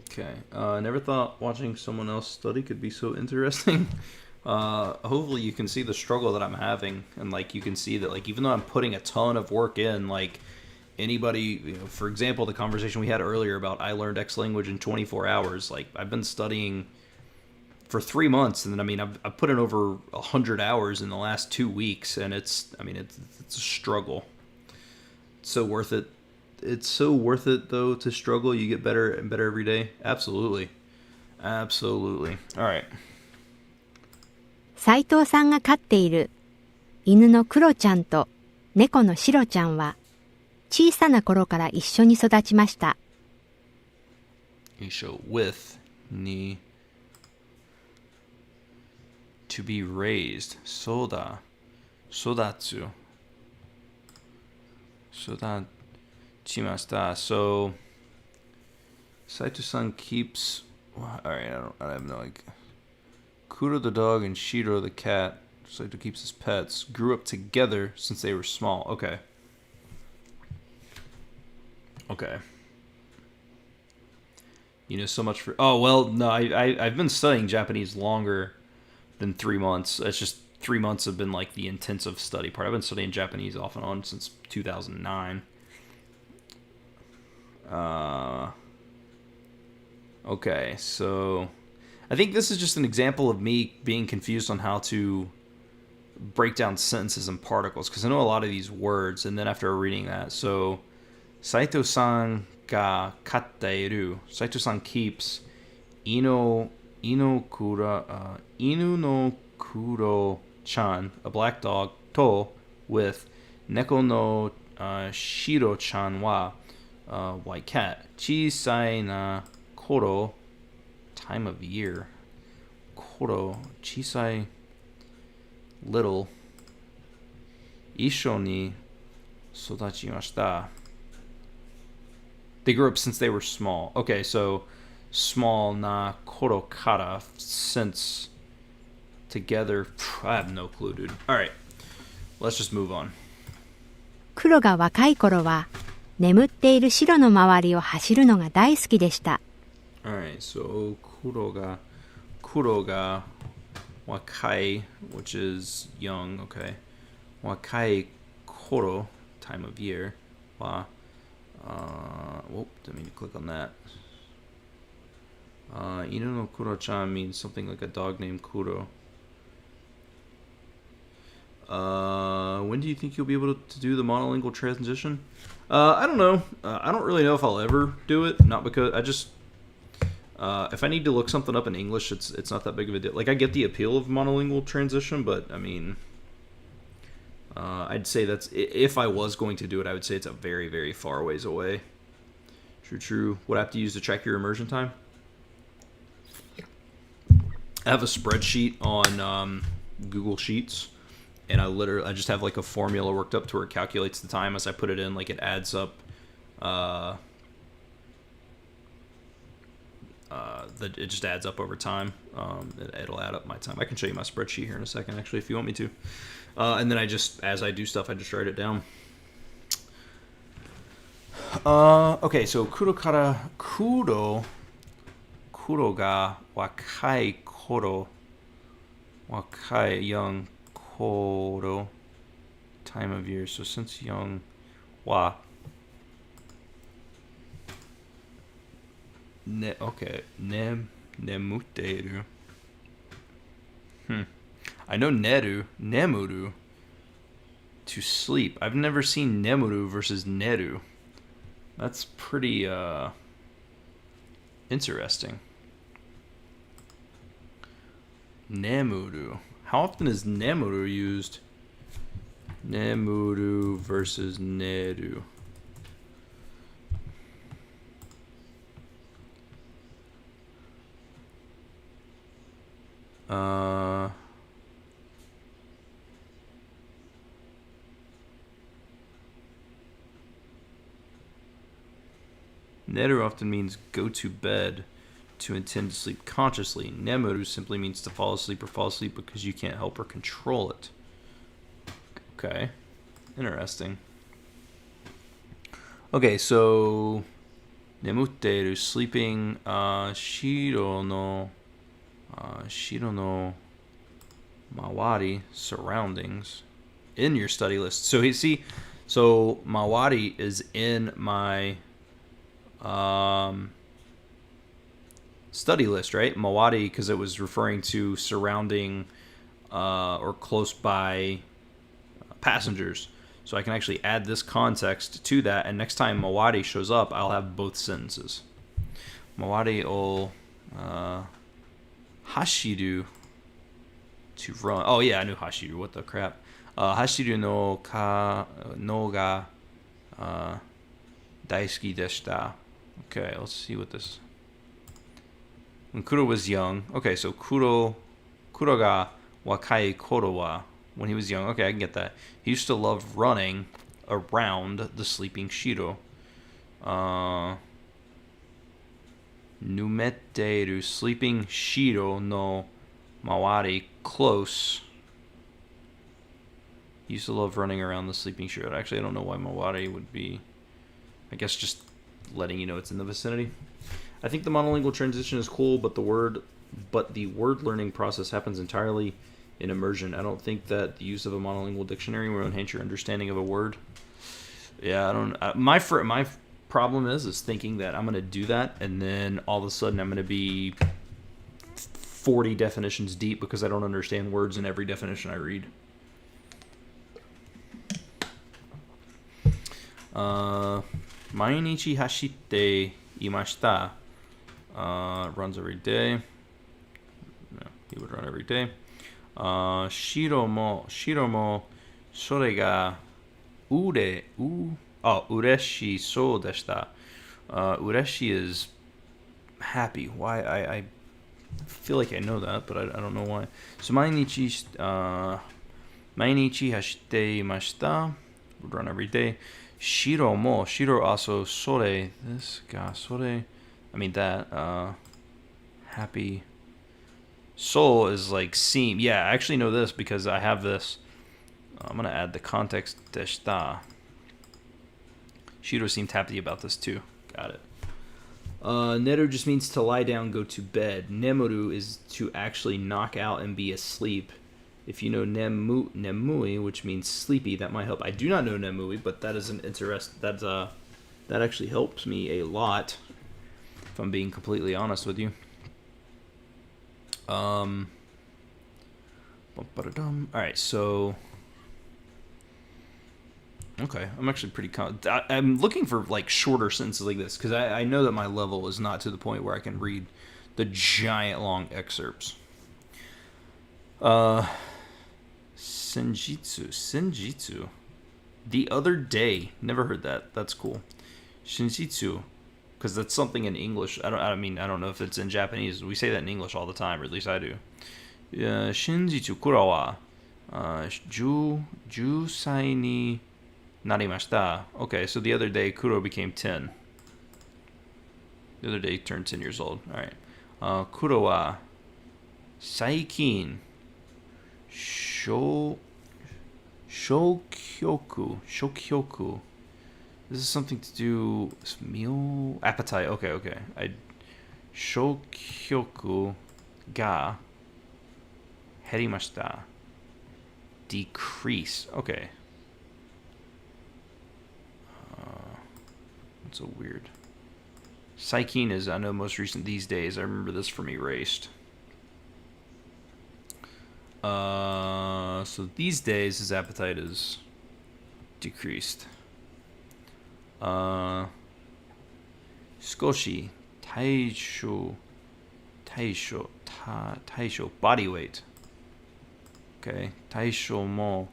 Okay, never thought watching someone else study could be so interesting. Hopefully you can see the struggle that I'm having, and like you can see that like even though I'm putting a ton of work in, like anybody, for example, the conversation we had earlier about I learned X language in 24 hours. Like I've been studying for 3 months, and then I mean I've put in over 100 hours in the last 2 weeks, and it's a struggle. It's so worth it. It's so worth it though to struggle. You get better and better every day. Absolutely, absolutely. All right. 斉藤さんが飼っている犬のクロちゃんと猫のシロちゃんは小さな頃から一緒に育ちました。You show with ni to be raised. Soda. Sodatsu. Sodachimashita. So Saito-san keeps alright, I have no like Kuro the dog and Shiro the cat, Saito keeps his pets, grew up together since they were small. Okay. Okay. You know so much for... Oh, well, no, I've been studying Japanese longer than 3 months. It's just 3 months have been like the intensive study part. I've been studying Japanese off and on since 2009. Okay, so... I think this is just an example of me being confused on how to break down sentences and particles, because I know a lot of these words, and then after reading that, so Saito-san ga katteiru. Saito-san keeps inu no kuro-chan, a black dog, to, with neko no shiro-chan wa, white cat. Chisai na koro, time of year. Koro, chisai, little. Isho ni sodachimashita. They grew up since they were small. Okay, so small na koro kara, since, together. I have no clue, dude. Alright, let's just move on. クロが若い頃は眠っているシロの周りを走るのが大好きでした。Alright, so kuro ga wakai, which is young, okay. Wakai koro, time of year. Wa, didn't mean to click on that. Inu no kuro-chan means something like a dog named Kuro. When do you think you'll be able to do the monolingual transition? I don't know. I don't really know if I'll ever do it. Not because I just... if I need to look something up in English, it's not that big of a deal. Like, I get the appeal of monolingual transition, but, I mean... I'd say that's... If I was going to do it, I would say it's a very, very far ways away. True. What I have to use to track your immersion time? I have a spreadsheet on Google Sheets, and I just have like a formula worked up to where it calculates the time as I put it in. Like, it adds up... it just adds up over time. It'll add up my time. I can show you my spreadsheet here in a second, actually, if you want me to. And then as I do stuff, I just write it down. Okay, so kuro ga wakai koro, wakai, young, koro, time of year. So since young, wa. Nemuteru. I know nemuru, to sleep. I've never seen nemuru versus neru. That's pretty, interesting. Nemuru. How often is nemuru used? Nemuru versus neru. Neru often means go to bed, to intend to sleep consciously. Nemuru simply means to fall asleep or fall asleep because you can't help or control it. Okay. Interesting. Okay, so nemuteru, sleeping, shiro no Mawari, surroundings, in your study list. So so Mawari is in my study list, right? Mawari, because it was referring to surrounding or close by passengers. So I can actually add this context to that, and next time Mawari shows up, I'll have both sentences. Mawari o hashiru, to run. Oh yeah, I knew hashiru. What the crap? Hashiru no ga daisuki deshita. Okay, let's see what this. When Kuro was young. Okay, so Kuro ga wakai koro wa. When he was young. Okay, I can get that. He used to love running around the sleeping Shiro. Numetteru, sleeping Shiro no Mawari, close. He used to love running around the sleeping Shiro. Actually, I don't know why Mawari would be. I guess just letting you know it's in the vicinity. I think the monolingual transition is cool, but the word learning process happens entirely in immersion. I don't think that the use of a monolingual dictionary will enhance your understanding of a word. Yeah, I don't. My problem is thinking that I'm going to do that, and then all of a sudden I'm going to be 40 definitions deep because I don't understand words in every definition I read. Mainichi hashite imashita. Runs every day. No, he would run every day. Shiro mo sore ga ureshi so deshita. Ureshi is happy. Why? I feel like I know that, but I don't know why. So mainichi hashite imashita. Would run every day. Shiro also sore. This guy sore. I mean that. Happy. Soul is like seem. Yeah, I actually know this because I have this. I'm gonna add the context deshita. Shiro seemed happy about this too. Got it. Neru just means to lie down, go to bed. Nemuru is to actually knock out and be asleep. If you know nemui, which means sleepy, that might help. I do not know nemui, but that is an interest. That actually helps me a lot. If I'm being completely honest with you. All right, so. Okay, I'm actually pretty I'm looking for like shorter sentences like this because I know that my level is not to the point where I can read the giant long excerpts. Senjitsu. The other day. Never heard that. That's cool. Shinjitsu, because that's something in English. I don't know if it's in Japanese. We say that in English all the time, or at least I do. Shinjitsu kura wa jusai ni narimashita. Okay, so the other day Kuro became 10. The other day he turned 10 years old. All right. Kuro wa saikin shokyoku. This is something to do with meal appetite. Okay. Shokyoku ga herimashita. Decrease. Okay. It's a weird. Saikin is, I know, most recent these days. I remember this from Erased. So these days his appetite is decreased. Skoshi taisho body weight. Okay, taisho mo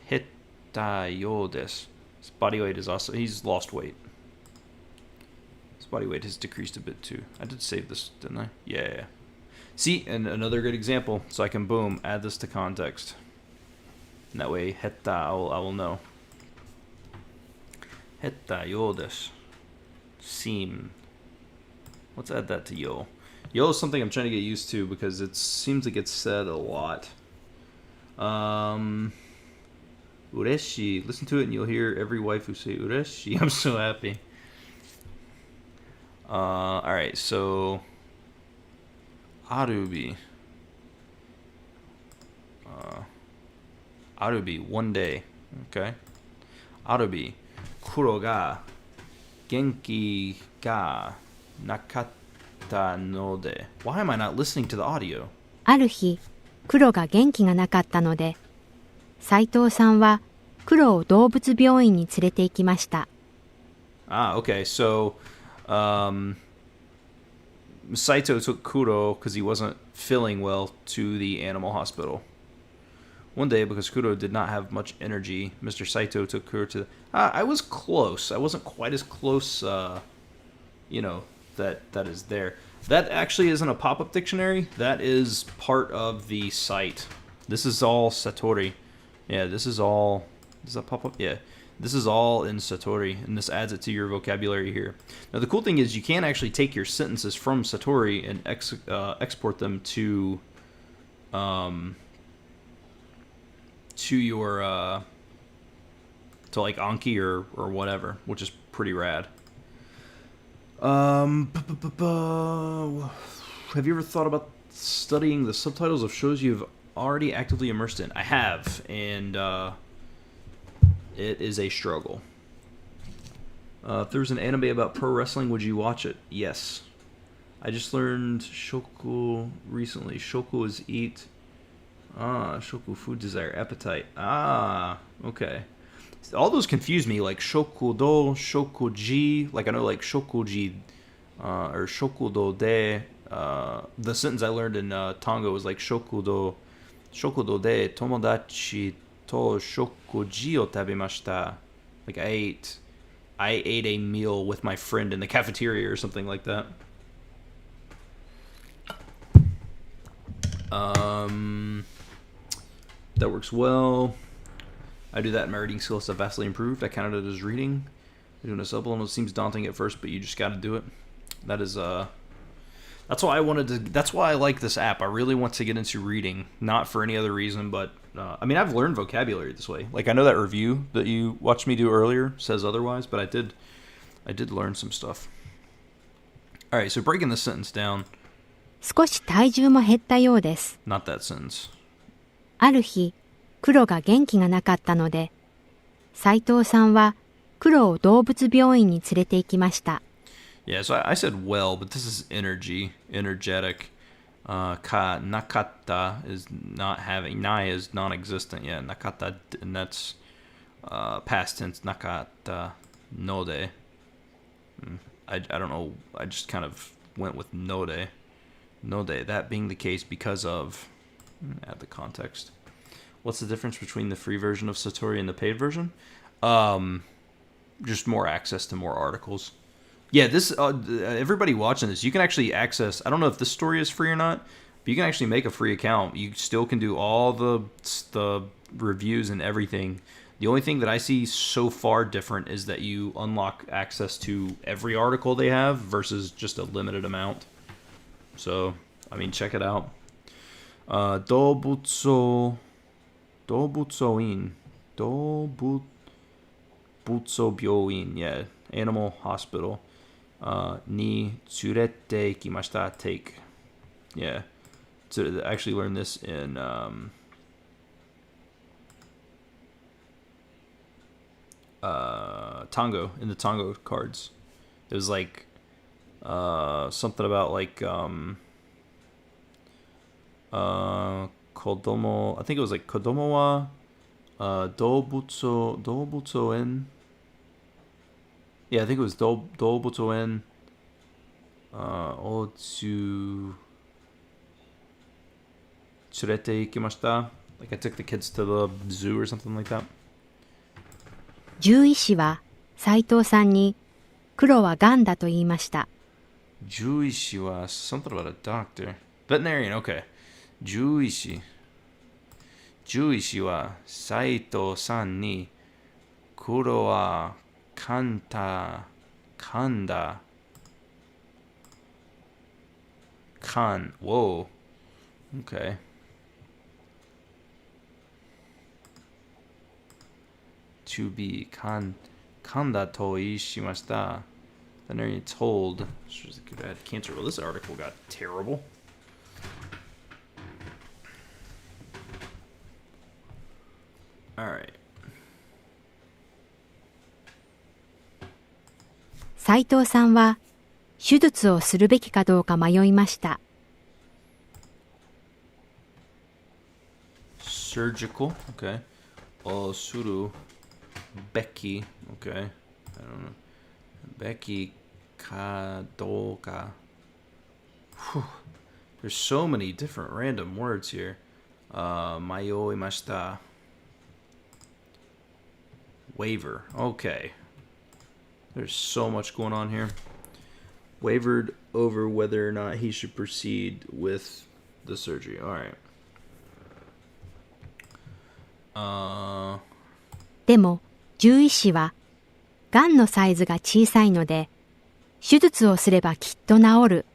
hetta yo desu. His body weight is also, he's lost weight. His body weight has decreased a bit too. I did save this, didn't I? Yeah. See, and another good example. So I can, boom, add this to context. And that way, hetta, I will know. Hetta yo desu. Seem. Let's add that to yo. Yo is something I'm trying to get used to because it seems to get said a lot. Ureshi. Listen to it and you'll hear every waifu say ureshi. I'm so happy. Alright, so Arubi. Arubi, one day. Okay. Arubi, kuro ga genki ga nakatta no de. Why am I not listening to the audio? ある日、黒が元気がなかったので、斉藤さんは黒を動物病院に連れて行きました。Ah, okay. So, Saito took Kuro because he wasn't feeling well to the animal hospital. One day, because Kuro did not have much energy, Mr. Saito took Kuro to. I was close. I wasn't quite as close. That is there. That actually isn't a pop-up dictionary. That is part of the site. This is all Satori. Yeah, this is all. Does that pop up? Yeah. This is all in Satori, and this adds it to your vocabulary here. Now, the cool thing is you can actually take your sentences from Satori and export them to your to like Anki or whatever, which is pretty rad. Have you ever thought about studying the subtitles of shows you've already actively immersed in? I have, and it is a struggle. If there was an anime about pro wrestling, would you watch it? Yes. I just learned shoku recently. Shoku is eat. Shoku, food desire, appetite. Okay. All those confuse me, like shokudo, shokuji. Like I know, like shokuji, or shokudo de. The sentence I learned in Tonga was like shokudo de tomodachi to shokuji o tabemashita. Like I ate a meal with my friend in the cafeteria or something like that. That works well. I do that, and my reading skills have vastly improved. I counted it as reading. Doing a supplemental seems daunting at first, but you just got to do it. That is that's why I wanted to. That's why I like this app. I really want to get into reading, not for any other reason, but I mean, I've learned vocabulary this way. Like I know that review that you watched me do earlier says otherwise, but I did learn some stuff. All right, so breaking the sentence down. 少し体重も減ったようです。Not that sentence. ある日、黒が元気がなかったので、斉藤さんは黒を動物病院に連れて行きました。Yeah, so I said well, but this is energetic. Ka nakata is not having. Nai is non-existent. Yeah, nakata, and that's past tense. Nakata node. I don't know. I just kind of went with node. Node. That being the case because of. Add the context. What's the difference between the free version of Satori and the paid version? Just more access to more articles. Yeah, this everybody watching this, you can actually access. I don't know if this story is free or not, but you can actually make a free account. You still can do all the reviews and everything. The only thing that I see so far different is that you unlock access to every article they have versus just a limited amount. So, I mean, check it out. Dobutso byoin, yeah, animal hospital. Ni tsurete ikimashita, take. Yeah. So I actually learned this in Tango, in the Tango cards. It was like something about like kodomo, I think it was like kodomo wa dobutso en. Yeah, I think it was dobutso en otsu tsurete ikimashita. Like I took the kids to the zoo or something like that. 獣医師は斉藤さんに黒はがんだと言いました。獣医師は something about a doctor. Veterinarian, okay. 獣医師は斉藤さんに黒は噛んだwhoa, okay. To be 噛んだと言いました。Then they're told. I had cancer. Well, this article got terrible. Alright. 斉藤さんは手術をするべきかどうか迷いました。Surgical, okay. Suru. Becky, okay. I don't know. Becky Kadoka. Whew. There's so many different random words here. Mayoimashita. Waiver. Okay. There's so much going on here. Wavered over whether or not he should proceed with the surgery. Alright. でも獣医師はがんのサイズが小さいので手術をすればきっと治る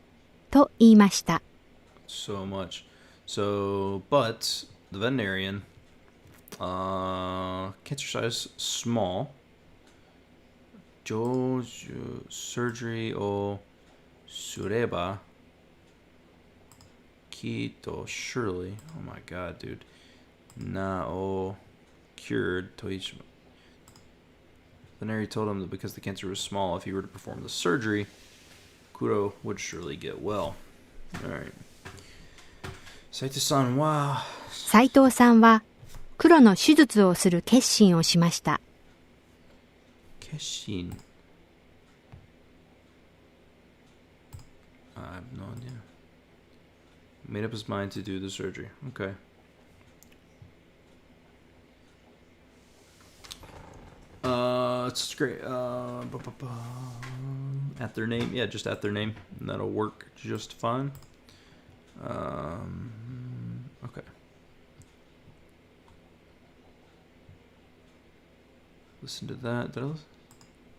と言いました。So much. So, but the veterinarian, cancer size small. Joju surgery o sureba. Kito surely. Oh my god, dude. Na o cured toishima. The veterinarian told him that because the cancer was small, if he were to perform the surgery, Kuro would surely get well. Alright. Saito-san wa... 斉藤さんは黒の手術をする決心をしました。Keshin. I have no idea. Made up his mind to do the surgery. Okay. It's great. At their name. Yeah, just at their name. And that'll work just fine. Okay. Listen to that. Did I listen?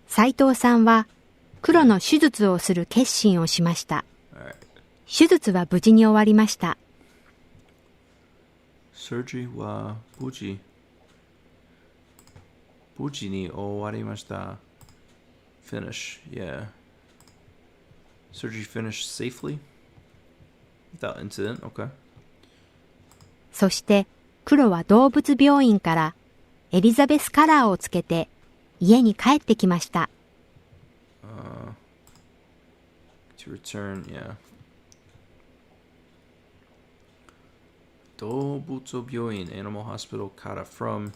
斉藤さんは黒の手術をする決心をしました。Alright. 手術は無事に終わりました。Surgery wa buji. Buji ni owarimashita. Finish, yeah. Surgery finished safely? Without incident, okay. そして黒は動物病院からエリザベスカラーをつけて家に帰ってきました。To return, yeah. 動物病院 Animal Hospital から from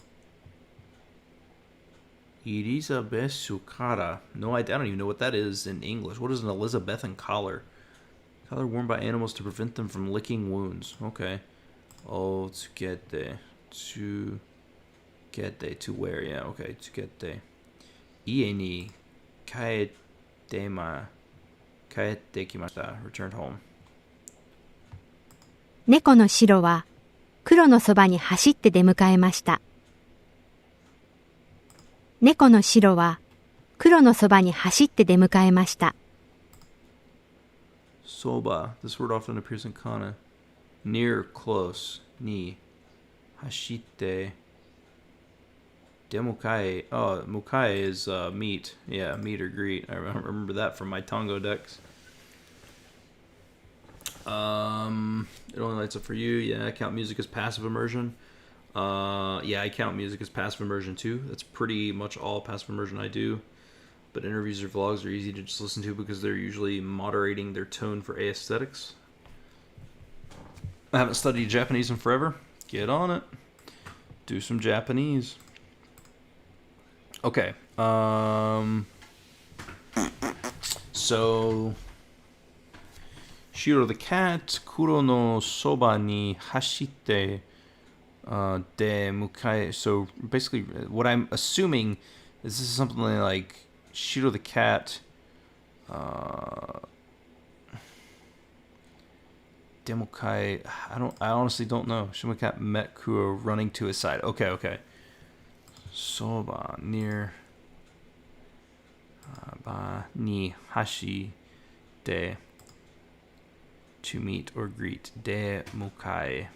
Elizabeth Kara. No, I don't even know what that is in English. What is an Elizabethan collar? Collar worn by animals to prevent them from licking wounds. Okay. Oh, tsukete. Tsukete. To wear, yeah, okay. Tsukete. Ie ni kaete kimashita. Returned home. 猫のシロは黒のそばに走って出迎えました。猫のシロは黒のそばに走って出迎えました。Soba. This word often appears in kana. Near, close. Ni. Hashite. Demukai. Oh, mukai is meet. Yeah, meet or greet. I remember that from my Tongo decks. It only lights up for you. Yeah, I count music as passive immersion. Yeah, I count music as passive immersion too. That's pretty much all passive immersion I do. But interviews or vlogs are easy to just listen to because they're usually moderating their tone for aesthetics. I haven't studied Japanese in forever. Get on it. Do some Japanese. Okay. So Shiro the cat, Kuro no soba ni hashite de mukai. So basically, what I'm assuming is this is something like Shiro the cat. Demukai. I honestly don't know. Shiro the cat met Kuro running to his side. Okay. Soba near ba ni hashi de to meet or greet de mukai.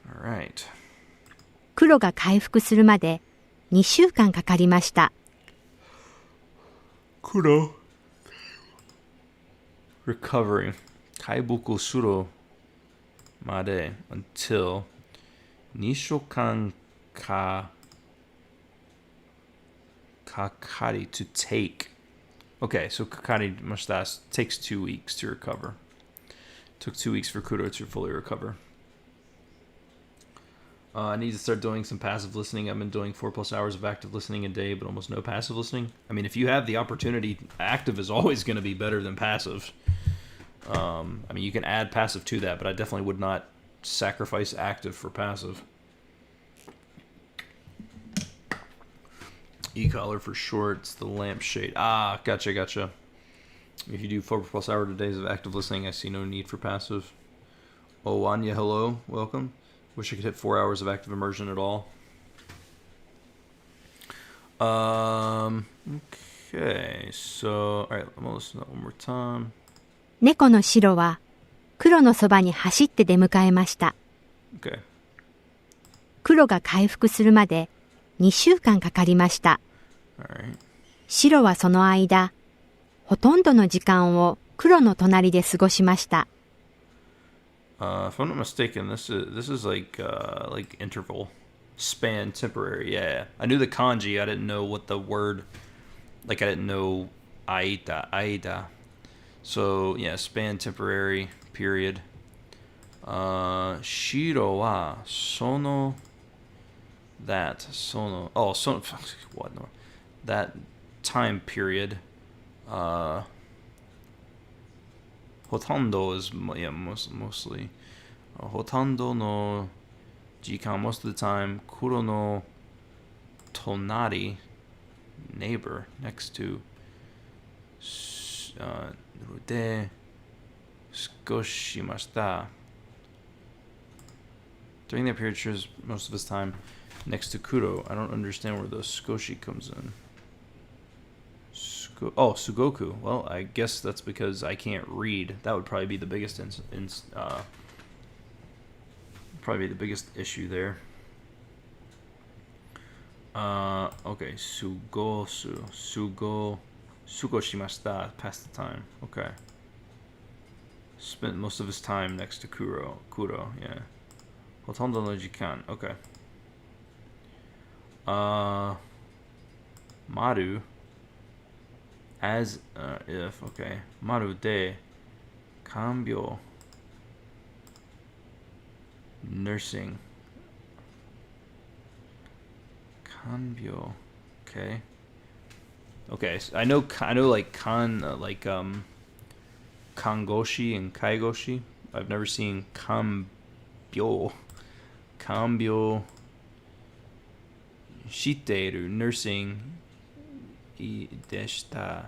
All right. 黒が回復するまで2週間かかりました。Kuro recovering. Kaibuku suro made until Nishokan kakari, to take. Okay, so kakari mashita takes 2 weeks to recover. Took 2 weeks for Kuro to fully recover. I need to start doing some passive listening. I've been doing 4+ hours of active listening a day, but almost no passive listening. I mean, if you have the opportunity, active is always going to be better than passive. I mean, you can add passive to that, but I definitely would not sacrifice active for passive. E-collar for shorts, the lampshade. Ah, gotcha. If you do 4+ hour days of active listening, I see no need for passive. Oh, Anya, hello, welcome. Wish I could hit 4 hours of active immersion at all. Okay, so, alright, I'm gonna listen to that one more time. 猫のシロは黒のそばに走って出迎えました。Okay. 黒が回復するまで2週間かかりました。Alright. シロはその間、ほとんどの時間を黒の隣で過ごしました。If I'm not mistaken, this is like interval, span, temporary. Yeah, I knew the kanji. I didn't know what the word. Like I didn't know aida. So yeah, span, temporary, period. Shiro wa sono that sono. Oh, sono. What no? That time period. Hotondo is mostly Hotondo no jikan, most of the time. Kuro no tonari, neighbor, next to. De skoshimashita. During that period, shares most of his time next to Kuro. I don't understand where the skoshi comes in. Sugoku. Well, I guess that's because I can't read. That would probably be the biggest issue there. Okay, sugo shimashita, past the time. Okay. Spent most of his time next to Kuro, yeah. Hotondo no jikan. Okay. Maru, as if, okay. Maru de cambio, nursing. Cambio, okay. Okay, so I know like kangoshi and kaigoshi. I've never seen cambio shiteru, nursing deshita,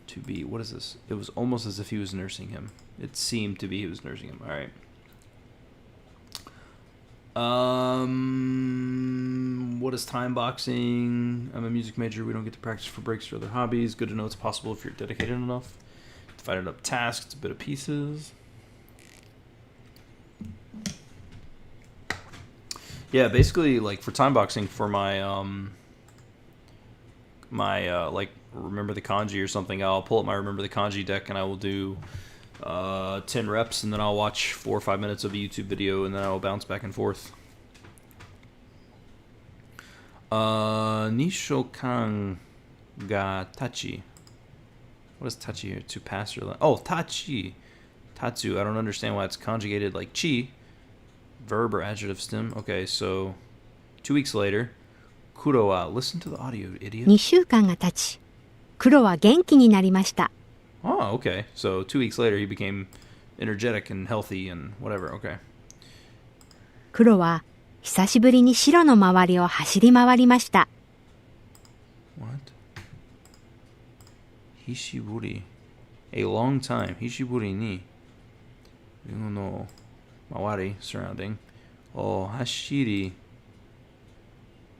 to be. What is this? It was almost as if he was nursing him. It seemed to be he was nursing him. All right. What is time boxing? I'm a music major. We don't get to practice for breaks or other hobbies. Good to know it's possible if you're dedicated enough. Divided up tasks, it's a bit of pieces. Yeah, basically, like for time boxing, for my like remember the kanji or something, I'll pull up my remember the kanji deck and I will do 10 reps, and then I'll watch 4 or 5 minutes of a YouTube video, and then I'll bounce back and forth. Nishokan ga tachi. What is tachi here? To pass your... Oh, tachi. Tatsu. I don't understand why it's conjugated like chi. Verb or adjective stem. Okay, so 2 weeks later, Kuro wa... Listen to the audio, idiot. 2週間が経ち、黒は元気になりました。Oh, okay. So 2 weeks later, he became energetic and healthy and whatever. Okay. 黒は久しぶりに白の周りを走り回りました。What? Hishiburi. A long time. Hishiburi ni. No mawari, surrounding. Oh, hashiri.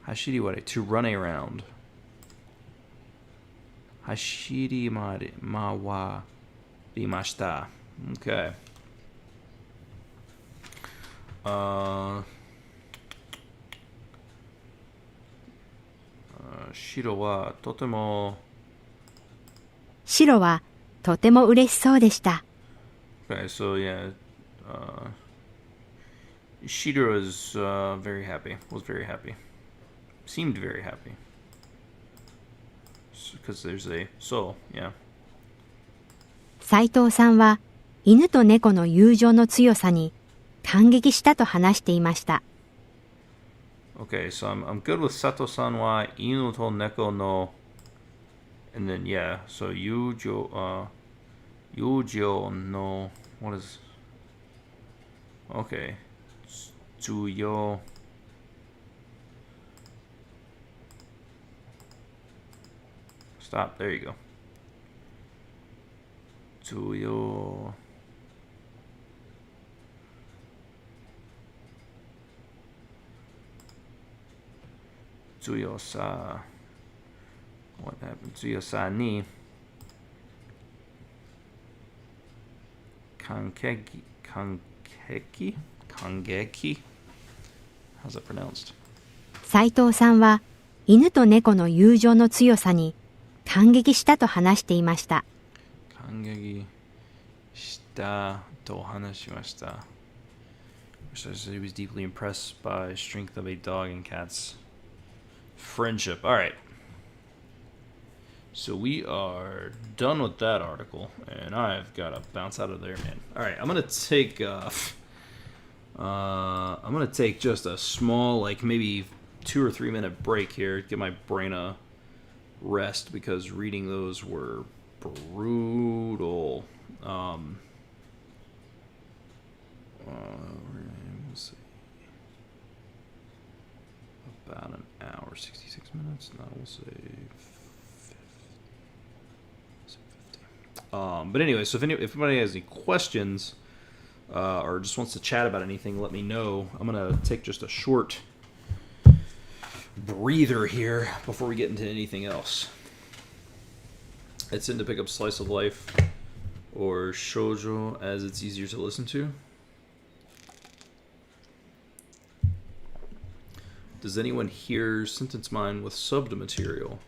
Hashiri wari. To run around. Hashiri mawarimashita. Okay. Shiro wa totemo. 白はとても嬉しそうでした。Okay, so yeah. Shiro is very happy. Was very happy. Seemed very happy. Because there's a soul, yeah. 斉藤さんは犬と猫の友情の強さに感激したと話していました。Okay, so I'm good with Sato-san wa inu to neko no, and then yeah, so yujo no, what is, okay, tsuyo, stop, there you go, tsuyo, tsuyosa, what happened, tsuyosa ni, kangeki? How's that pronounced? 斉藤さんは犬と猫の友情の強さに感激したと話していました。感激したと話しました。So he was deeply impressed by strength of a dog and cat's friendship. All right. So we are done with that article, and I've got to bounce out of there, man. All right, I'm gonna take just a small, like maybe 2 or 3 minute break here, give my brain a rest because reading those were brutal. Let's see. About an hour, 66 minutes. No, we'll say 50. But anyway, so if anybody has any questions or just wants to chat about anything, let me know. I'm gonna take just a short breather here before we get into anything else. It's in to pick up Slice of Life or Shoujo as it's easier to listen to. Does anyone here sentence mine with subbed material?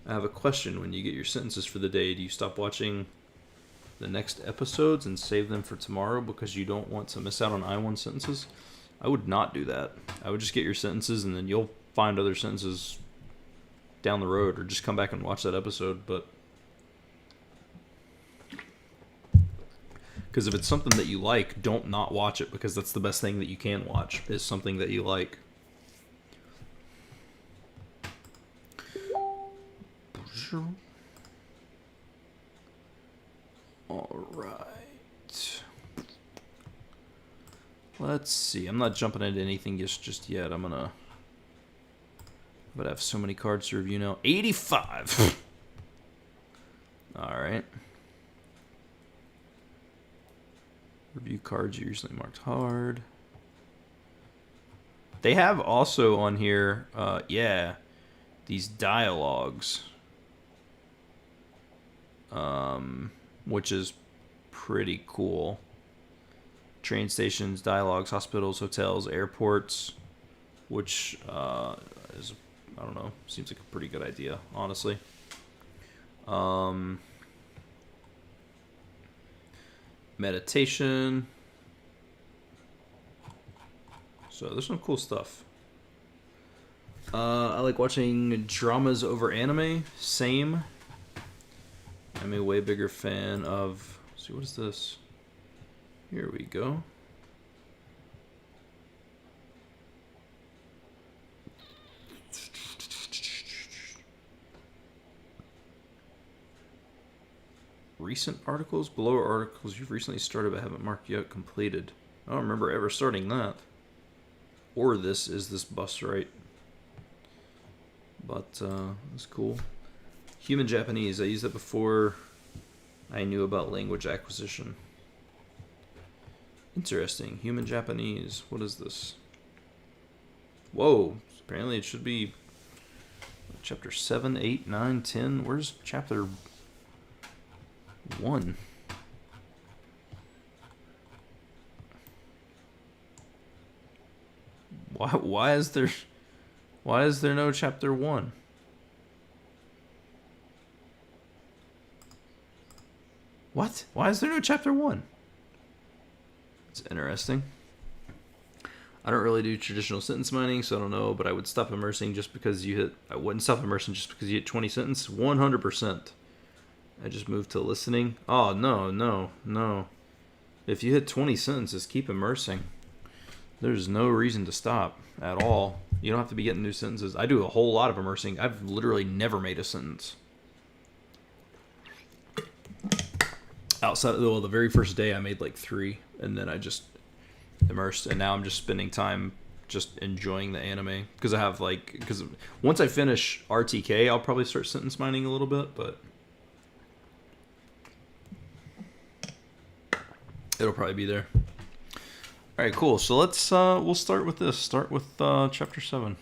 I have a question. When you get your sentences for the day, do you stop watching the next episodes and save them for tomorrow because you don't want to miss out on I1 sentences? I would not do that. I would just get your sentences and then you'll find other sentences down the road or just come back and watch that episode. But because if it's something that you like, don't not watch it because that's the best thing that you can watch is something that you like. All right. Let's see. I'm not jumping into anything just yet. But I have so many cards to review now. 85. All right. Review cards you recently marked hard. They have also on here, these dialogues. Which is pretty cool. Train stations, dialogues, hospitals, hotels, airports, which is, I don't know, seems like a pretty good idea, honestly. Meditation. So there's some cool stuff. I like watching dramas over anime. Same. I'm a way bigger fan of... Let's see, what is this? Here we go. Recent articles? Below are articles you've recently started but haven't marked yet completed. I don't remember ever starting that. Or is this bus right? But, that's cool. Human Japanese, I used that before I knew about language acquisition. Interesting. Human Japanese. What is this? Whoa. Apparently it should be chapter 7, 8, 9, 10. Where's chapter 1? Why is there no chapter 1? What? Why is there no chapter 1? It's interesting. I don't really do traditional sentence mining, so I don't know, but I would stop immersing just because you hit... I wouldn't stop immersing just because you hit 20 sentence. 100%. I just moved to listening. Oh, no. If you hit 20 sentences, keep immersing. There's no reason to stop at all. You don't have to be getting new sentences. I do a whole lot of immersing. I've literally never made a sentence. Outside of the very first day, I made like 3, and then I just immersed, and now I'm just spending time just enjoying the anime because I have because once I finish RTK, I'll probably start sentence mining a little bit, but it'll probably be there. All right, cool. So let's we'll start with this. Start with chapter 7.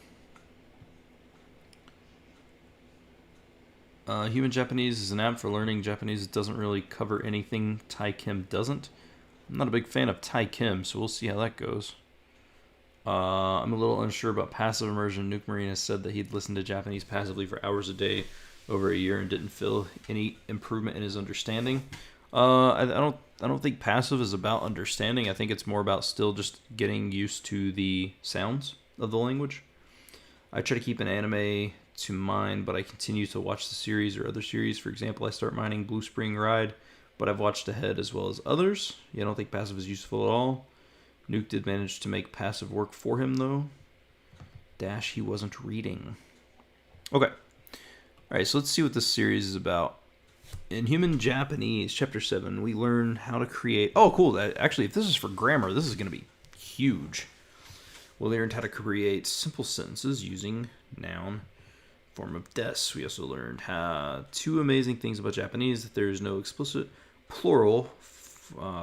Human Japanese is an app for learning Japanese. It doesn't really cover anything Tai Kim doesn't. I'm not a big fan of Tai Kim, so we'll see how that goes. I'm a little unsure about passive immersion. Nuke Marine has said that he'd listened to Japanese passively for hours a day over a year and didn't feel any improvement in his understanding. I don't think passive is about understanding. I think it's more about still just getting used to the sounds of the language. I try to keep an anime to mine, but I continue to watch the series or other series. For example, I start mining Blue Spring Ride, but I've watched ahead as well as others. Yeah, I don't think passive is useful at all. Nuke did manage to make passive work for him, though. Dash, he wasn't reading. Okay. Alright, so let's see what this series is about. In Human Japanese, Chapter 7, we learn how to create... Oh, cool. Actually, if this is for grammar, this is going to be huge. We learned how to create simple sentences using noun form of des. We also learned two amazing things about Japanese: that there is no explicit plural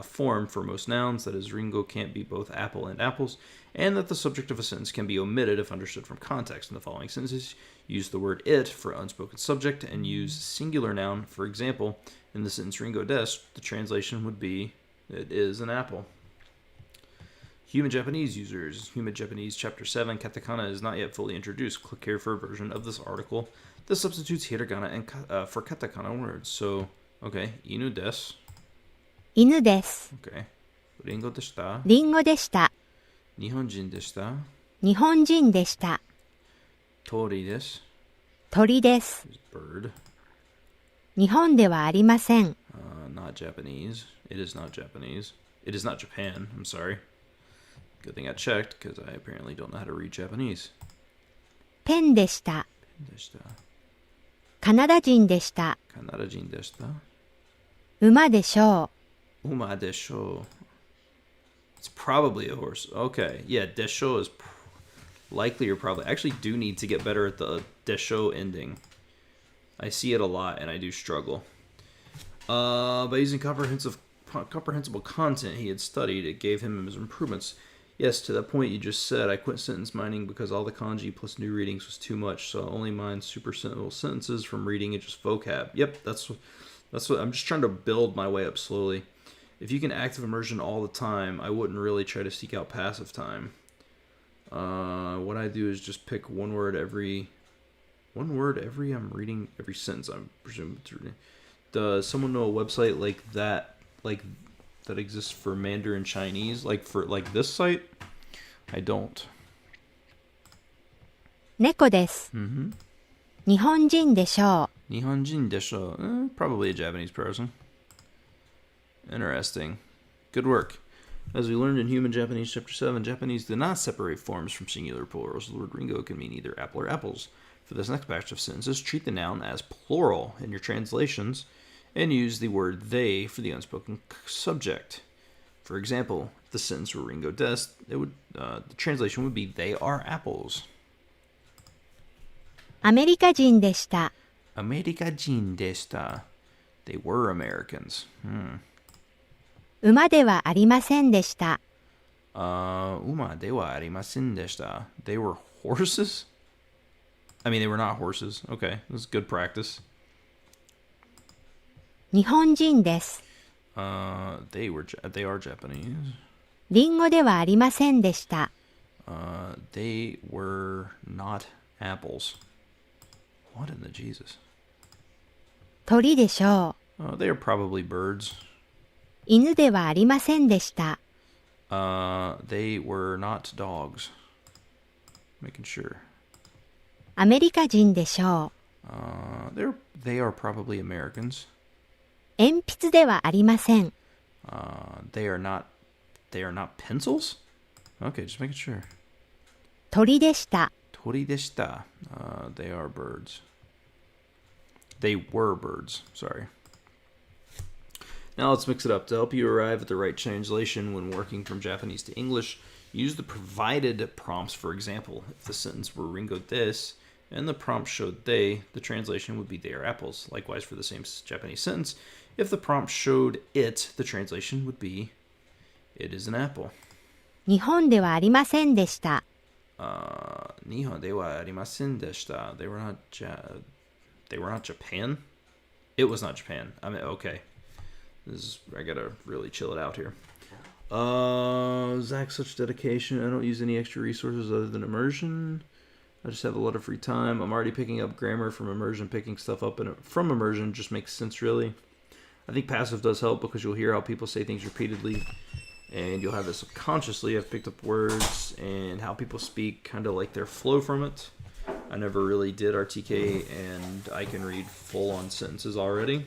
form for most nouns, that is, Ringo can't be both apple and apples, and that the subject of a sentence can be omitted if understood from context. In the following sentences, use the word it for unspoken subject and use singular noun. For example, in the sentence Ringo des, the translation would be, it is an apple. Human Japanese users. Human Japanese Chapter 7, katakana is not yet fully introduced. Click here for a version of this article that substitutes hiragana and for katakana words. So, okay, inu desu. 犬です。 Okay. Ringo deshita. リンゴでした。 Nihonjin deshita. 日本人でした。 Tori desu. 鳥です。 Bird. 日本ではありません。 Not Japanese. It is not Japanese. It is not Japan. I'm sorry. Good thing I checked, because I apparently don't know how to read Japanese. ペンでした。 Deshita. カナダ人でした。 Kanadajin deshita. 馬でしょ Uma desho. It's probably a horse. Okay. Yeah, desho is likely or probably. I actually do need to get better at the desho ending. I see it a lot, and I do struggle. By using comprehensible content he had studied, it gave him his improvements. Yes, to that point you just said, I quit sentence mining because all the kanji plus new readings was too much, so I only mined super simple sentences from reading and just vocab. Yep, that's what I'm just trying to build my way up slowly. If you can active immersion all the time, I wouldn't really try to seek out passive time. What I do is just pick one word every I'm reading every sentence I'm presuming to reading. Does someone know a website like that exists for Mandarin Chinese, like for this site? I don't. 猫です。 Mm-hmm. 日本人でしょ Nihonjin desho. Probably a Japanese person. Interesting. Good work. As we learned in Human Japanese Chapter 7, Japanese do not separate forms from singular plurals. The word Ringo can mean either apple or apples. For this next batch of sentences, treat the noun as plural in your translations and use the word they for the unspoken subject. For example, if the sentence were Ringo des, the translation would be they are apples. う。アメリカ人でした。 Amerikajin deshita. They were Americans. 馬ではありませんでした。 Uma de wa arimasen deshita. They were horses? I mean, they were not horses. Okay, this is good practice. 日本人です。 They are Japanese. リンゴではありませんでした。 They were not apples. What in the Jesus? 鳥でしょ They are probably birds. う。犬ではありませんでした。They were not dogs. Making sure. アメリカ人でしょ They are probably Americans. う。鉛筆ではありません。They are not pencils? Okay, just making sure. 鳥でした。鳥でした. They are birds. They were birds. Sorry. Now let's mix it up. To help you arrive at the right translation when working from Japanese to English, use the provided prompts. For example, if the sentence were Ringo this, and the prompt showed they, the translation would be they are apples. Likewise for the same Japanese sentence, if the prompt showed it, the translation would be it is an apple. 日本ではありませんでした。日本ではありませんでした. They were not Japan? It was not Japan. I mean, okay. I gotta really chill it out here. Zach, such dedication. I don't use any extra resources other than Immersion. I just have a lot of free time. I'm already picking up grammar from Immersion. Picking stuff up from Immersion just makes sense, really. I think passive does help because you'll hear how people say things repeatedly. And you'll have it subconsciously. I've picked up words and how people speak, kind of like their flow from it. I never really did RTK, and I can read full-on sentences already.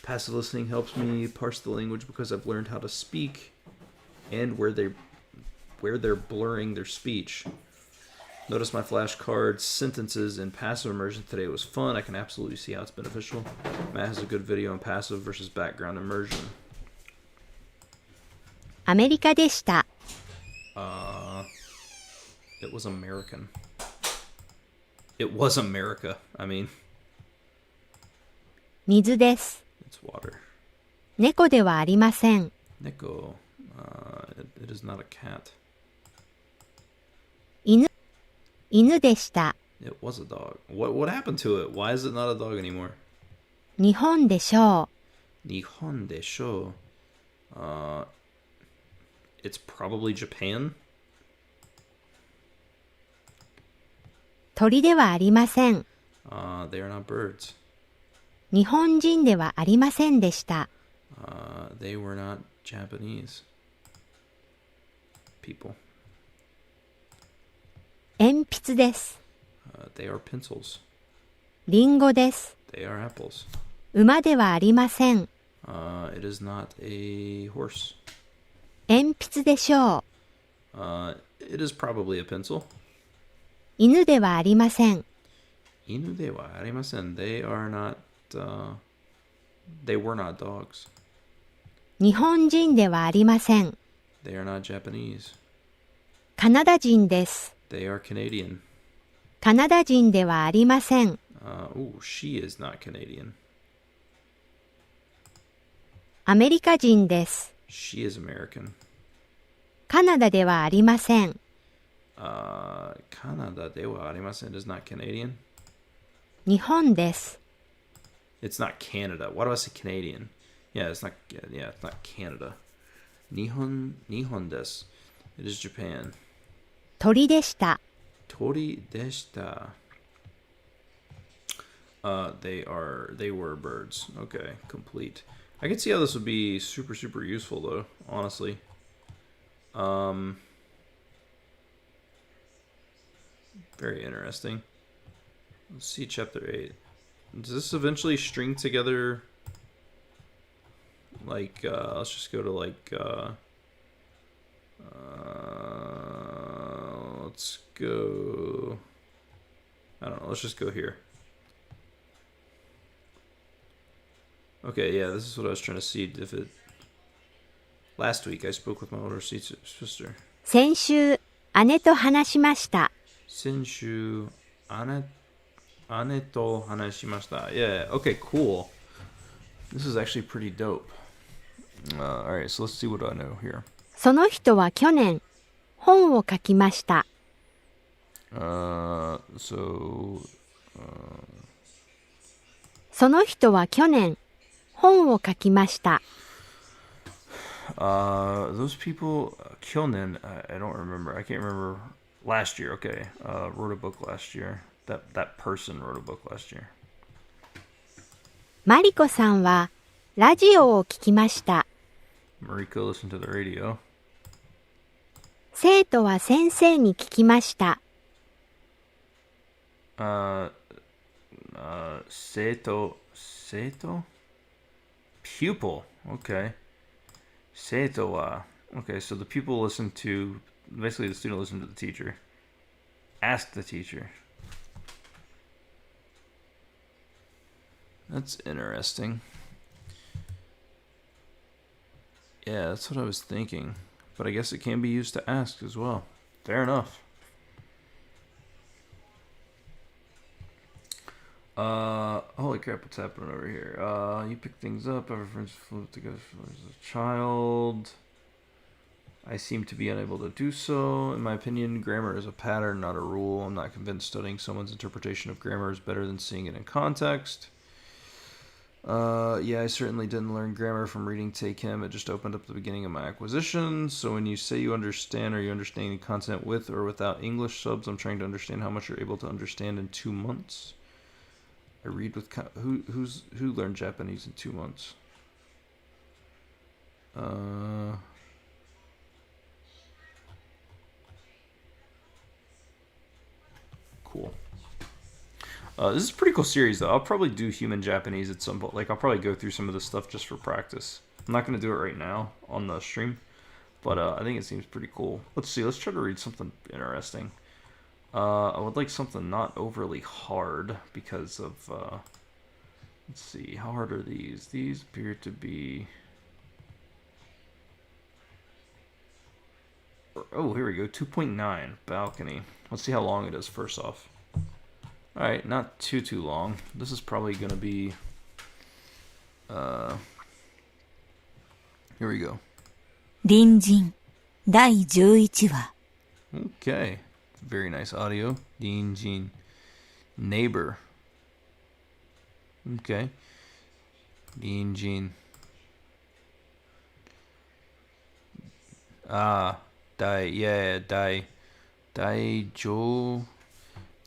Passive listening helps me parse the language because I've learned how to speak and where they're blurring their speech. Notice my flashcards, sentences, and passive immersion today was fun. I can absolutely see how it's beneficial. Matt has a good video on passive versus background immersion. アメリカでした。It was American. It was America. I mean, 水です。it's water. 猫ではありません。Neko. It is not a cat. 犬でした。It was a dog. What happened to it? Why is it not a dog anymore? 日本でしょう。日本でしょう. It's probably Japan. 鳥ではありません。They are not birds. 日本人ではありませんでした。They were not Japanese people. 鉛筆です。They are pencils. リンゴです。They are apples. 馬ではありません。It is not a horse. 鉛筆でしょう。It is probably a pencil. 犬ではありません。犬ではありません. They are not. They were not dogs. 日本人ではありません。They are not Japanese. カナダ人です。They are Canadian. カナダ人ではありません。She is not Canadian. アメリカ人です。She is American. カナダではありません。カナダではありません is not Canadian. 日本です。It's not Canada. Why do I say Canadian? Yeah, it's not Canada. 日本です. It is Japan. 鳥でした。鳥でした. They were birds. Okay, complete. I can see how this would be super, super useful though, honestly. Very interesting. Let's see chapter 8. Does this eventually string together? Like, let's just go to like, let's go, I don't know, let's just go here. Okay, yeah, this is what I was trying to see if it... Last week I spoke with my older sister. 先週、姉と話しました。先週、姉と話しました. Yeah, okay, cool. This is actually pretty dope. Alright, so let's see what I know here. その人は去年、本を書きました。その人は去年、本を書きました。Those people, 去年, I don't remember. I can't remember. Last year, okay. Wrote a book last year. That person wrote a book last year. マリコさんはラジオを聞きました。Mariko listened to the radio. 生徒は先生に聞きました。生徒? Pupil. Okay. 生徒は Okay, so the pupil listened to, basically the student listened to the teacher. Asked the teacher. That's interesting. Yeah, that's what I was thinking. But I guess it can be used to ask as well. Fair enough. Holy crap, what's happening over here? You pick things up, ever friends flew together as a child. I seem to be unable to do so. In my opinion, grammar is a pattern, not a rule. I'm not convinced studying someone's interpretation of grammar is better than seeing it in context. Yeah, I certainly didn't learn grammar from reading Take Him. It just opened up the beginning of my acquisition. So when you say you understand, are you understanding content with or without English subs? I'm trying to understand how much you're able to understand in 2 months. I read with who learned Japanese in 2 months? Cool. This is a pretty cool series, though. I'll probably do Human Japanese at some point. Like, I'll probably go through some of this stuff just for practice. I'm not going to do it right now on the stream, but I think it seems pretty cool. Let's see. Let's try to read something interesting. I would like something not overly hard because of... let's see. How hard are these? These appear to be... Oh, here we go. 2.9. Balcony. Let's see how long it is first off. Alright, not too long. This is probably going to be... here we go. 隣人第11話 Okay. Very nice audio. Dinjin. Neighbor. Okay. Dinjin.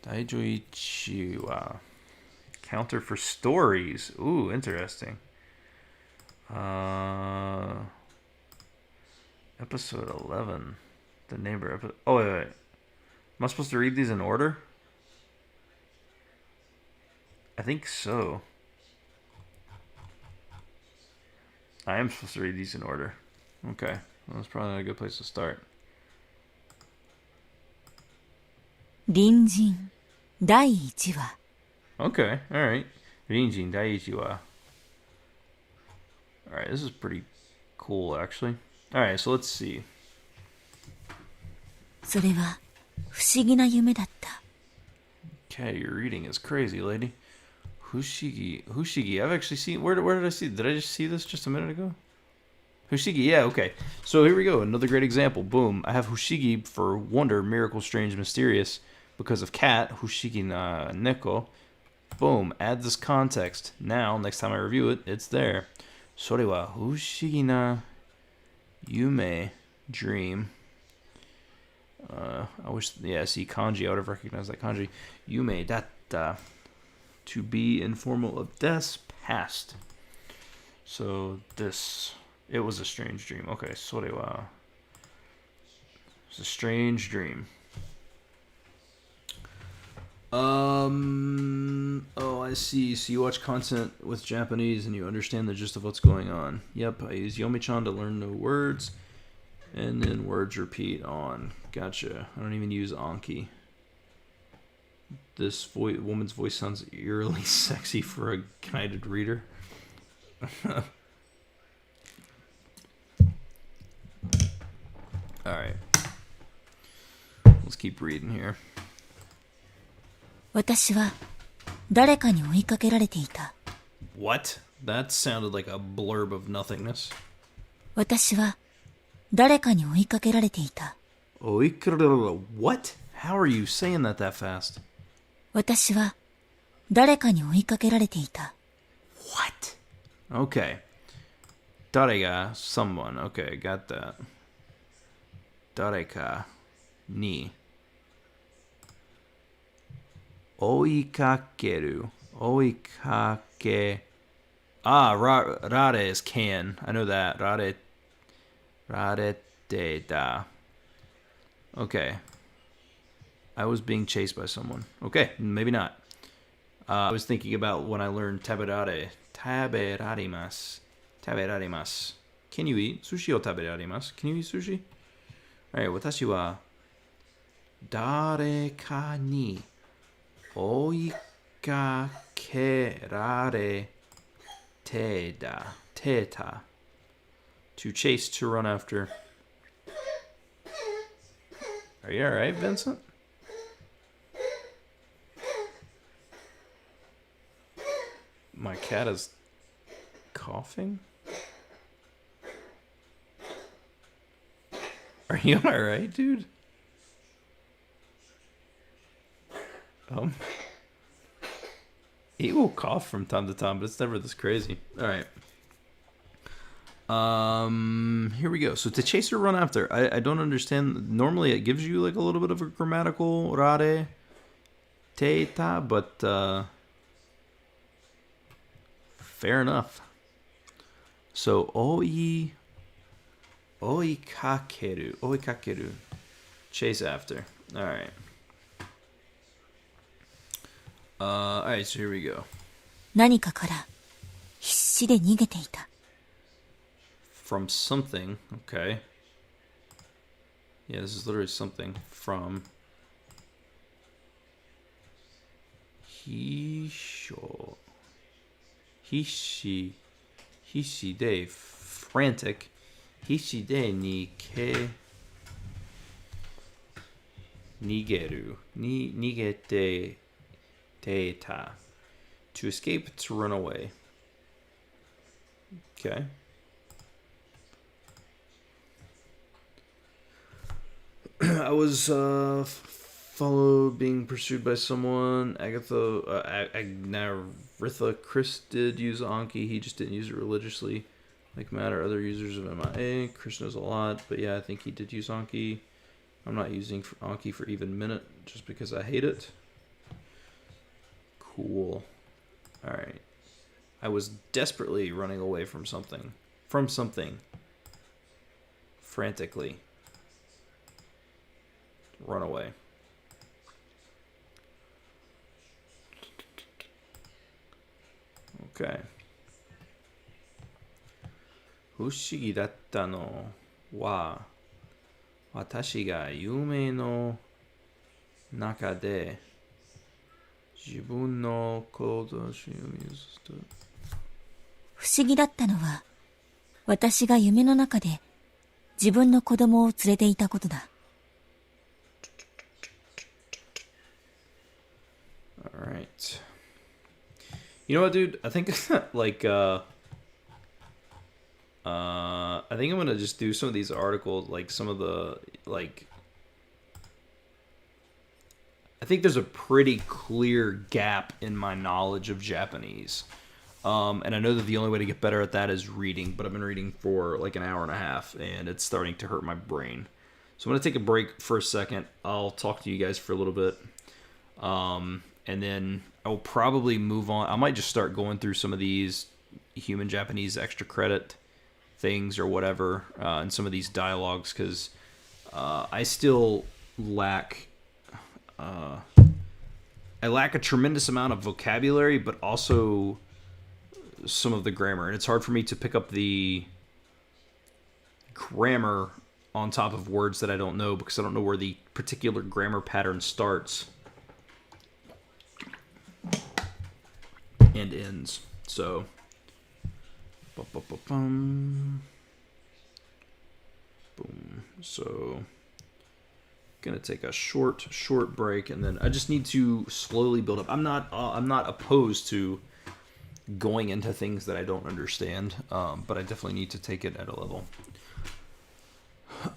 Daijoichiwa. Counter for stories. Ooh, interesting. Episode 11. The neighbor episode. Oh, wait. Am I supposed to read these in order? I think so. I am supposed to read these in order. Okay. Well, that's probably not a good place to start. 隣人第1話 Okay, alright. Rinjin Daiichi wa. Alright, this is pretty cool, actually. Alright, so let's see. それは不思議な夢だった Okay, your reading is crazy, lady. Hushigi. I've actually seen... Where did I see... Did I just see this just a minute ago? Hushigi, yeah, okay. So here we go. Another great example. Boom. I have Hushigi for wonder, miracle, strange, mysterious. Because of cat, Hushigi na neko. Boom. Add this context. Now, next time I review it, it's there. Sore wa Hushigi na yume, dream. I wish, yeah, see kanji. I would have recognized that kanji. Yume datta. To be informal of death, past. So this, it was a strange dream. Okay, sore wa. It's a strange dream. Oh, I see. So you watch content with Japanese and you understand the gist of what's going on. Yep, I use Yomi-chan to learn new words. And then words repeat on. Gotcha. I don't even use Anki. This woman's voice sounds eerily sexy for a guided reader. Alright. Let's keep reading here. 私は誰かに追いかけられていた What? That sounded like a blurb of nothingness. 私は誰かに追いかけられていた What? How are you saying that fast? 私は誰かに追いかけられていた What? Okay. 誰が someone. Okay, got that. 誰かに追いかける追いかけ rare is can. I know that. Rare te da. Okay. I was being chased by someone. Okay, maybe not. I was thinking about when I learned taberare. Taberarimasu. Taberarimasu. Can you eat? Sushi o taberarimasu. Can you eat sushi? Alright, watashi wa dareka ni oikakerare teta. To chase, to run after. Are you alright, Vincent? My cat is coughing? Are you alright, dude? He will cough from time to time, but it's never this crazy. Alright. Here we go. So to chase or run after, I don't understand. Normally it gives you like a little bit of a grammatical rare teta, but fair enough. So oikakeru, chase after. Alright, so here we go. 何かから必死で逃げていた。From something, okay. Yeah, this is literally something from Hishi de frantic. Hishi de ni ke nigeru. Nigete teita. To escape, to run away. Okay. I was being pursued by someone. Agnarithha Chris did use Anki. He just didn't use it religiously. Like Matt or other users of MIA. Chris knows a lot, but yeah, I think he did use Anki. I'm not using Anki for even minute just because I hate it. Cool. Alright. I was desperately running away from something. Frantically. Run away. Okay. 不思議だったのは、私が夢の中で自分の子供を見た。不思議だったのは、私が夢の中で自分の子供を連れていたことだ。Alright. You know what, dude? I think like I think I'm gonna just do some of these articles, like some of the like I think there's a pretty clear gap in my knowledge of Japanese. And I know that the only way to get better at that is reading, but I've been reading for like an hour and a half and it's starting to hurt my brain. So I'm gonna take a break for a second. I'll talk to you guys for a little bit. And then I'll probably move on. I might just start going through some of these human Japanese extra credit things or whatever, and some of these dialogues, because I still lack I lack a tremendous amount of vocabulary, but also some of the grammar, and it's hard for me to pick up the grammar on top of words that I don't know, because I don't know where the particular grammar pattern starts and ends. So boom. So gonna take a short break, and then I just need to slowly build up. I'm not opposed to going into things that I don't understand, but I definitely need to take it at a level.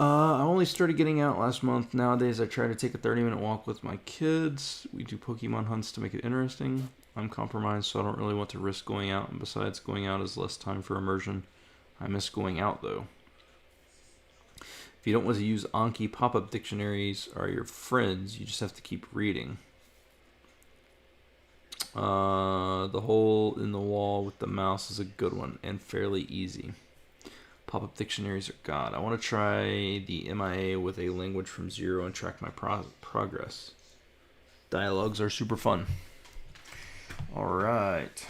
I only started getting out last month. Nowadays I try to take a 30-minute walk with my kids. We do Pokemon hunts to make it interesting. I'm compromised, so I don't really want to risk going out, and besides, going out is less time for immersion. I miss going out, though. If you don't want to use Anki, pop-up dictionaries are your friends. You just have to keep reading. The hole in the wall with the mouse is a good one, and fairly easy. Pop-up dictionaries are god. I want to try the MIA with a language from zero and track my progress. Dialogues are super fun. All right.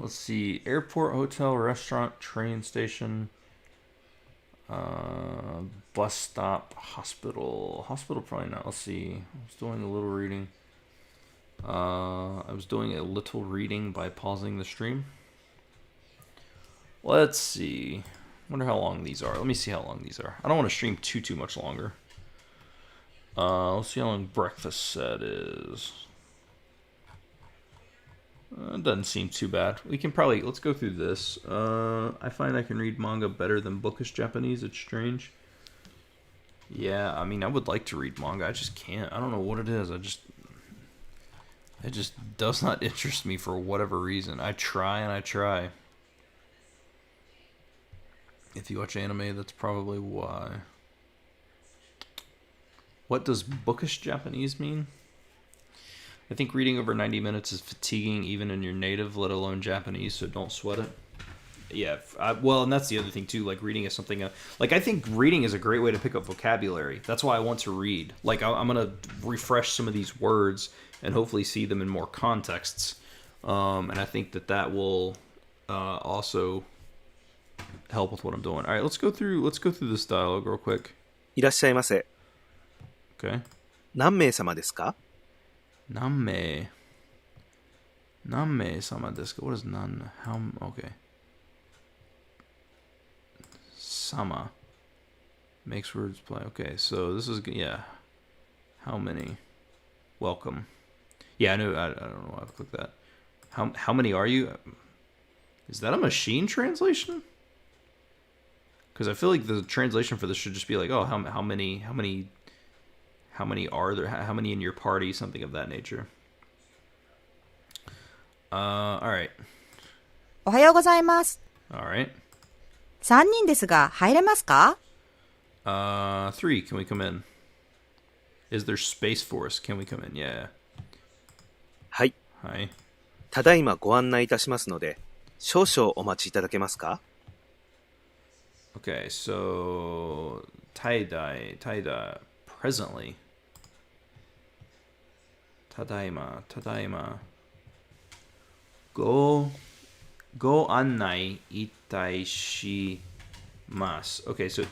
Let's see. Airport, hotel, restaurant, train station, bus stop, hospital. Hospital probably not. Let's see. I was doing a little reading. By pausing the stream. Let's see. Wonder how long these are. Let me see how long these are. I don't want to stream too much longer. Let's see how long breakfast set is. It doesn't seem too bad. We can probably, let's go through this. I find I can read manga better than bookish Japanese. It's strange. Yeah, I mean, I would like to read manga. I just can't. I don't know what it is. It just does not interest me for whatever reason. I try and I try. If you watch anime, that's probably why. What does bookish Japanese mean? I think reading over 90 minutes is fatiguing even in your native, let alone Japanese, so don't sweat it. Yeah, well, and that's the other thing too, like reading is something, like I think reading is a great way to pick up vocabulary. That's why I want to read. Like I'm going to refresh some of these words and hopefully see them in more contexts. And I think that will also help with what I'm doing. All right, let's go through this dialogue real quick. いらっしゃいませ。 Okay. 何名様ですか? 何名様ですか? What is nan? How? Okay. Sama makes words play. Okay, so this is, yeah. How many? Welcome. Yeah, I know. I don't know why I've clicked that. How many are you? Is that a machine translation? Because I feel like the translation for this should just be like, oh, how many are there? How many in your party? Something of that nature. All right. おはようございます。 All right. 3人ですが入れますか? 3. Can we come in? Is there space for us? Can we come in? Yeah. はい。Hi. ただいまご案内いたしますので、少々お待ちいただけますか? Okay, so taida, presently. Tadaima. Go annai itai shimasu. Okay, so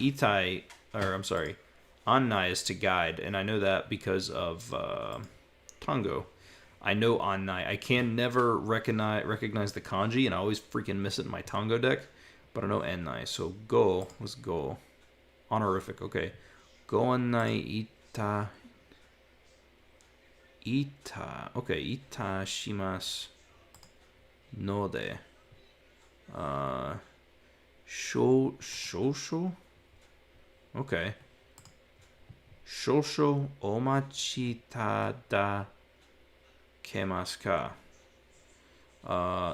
annai is to guide, and I know that because of Tango. I know annai. I can never recognize the kanji, and I always freaking miss it in my Tango deck. But I know annai. So go. Let's go. Honorific. Okay. Go annai ita. Okay. Ita shimasu. Node. Shosho? Okay. Shosho omachi tada kemasu ka?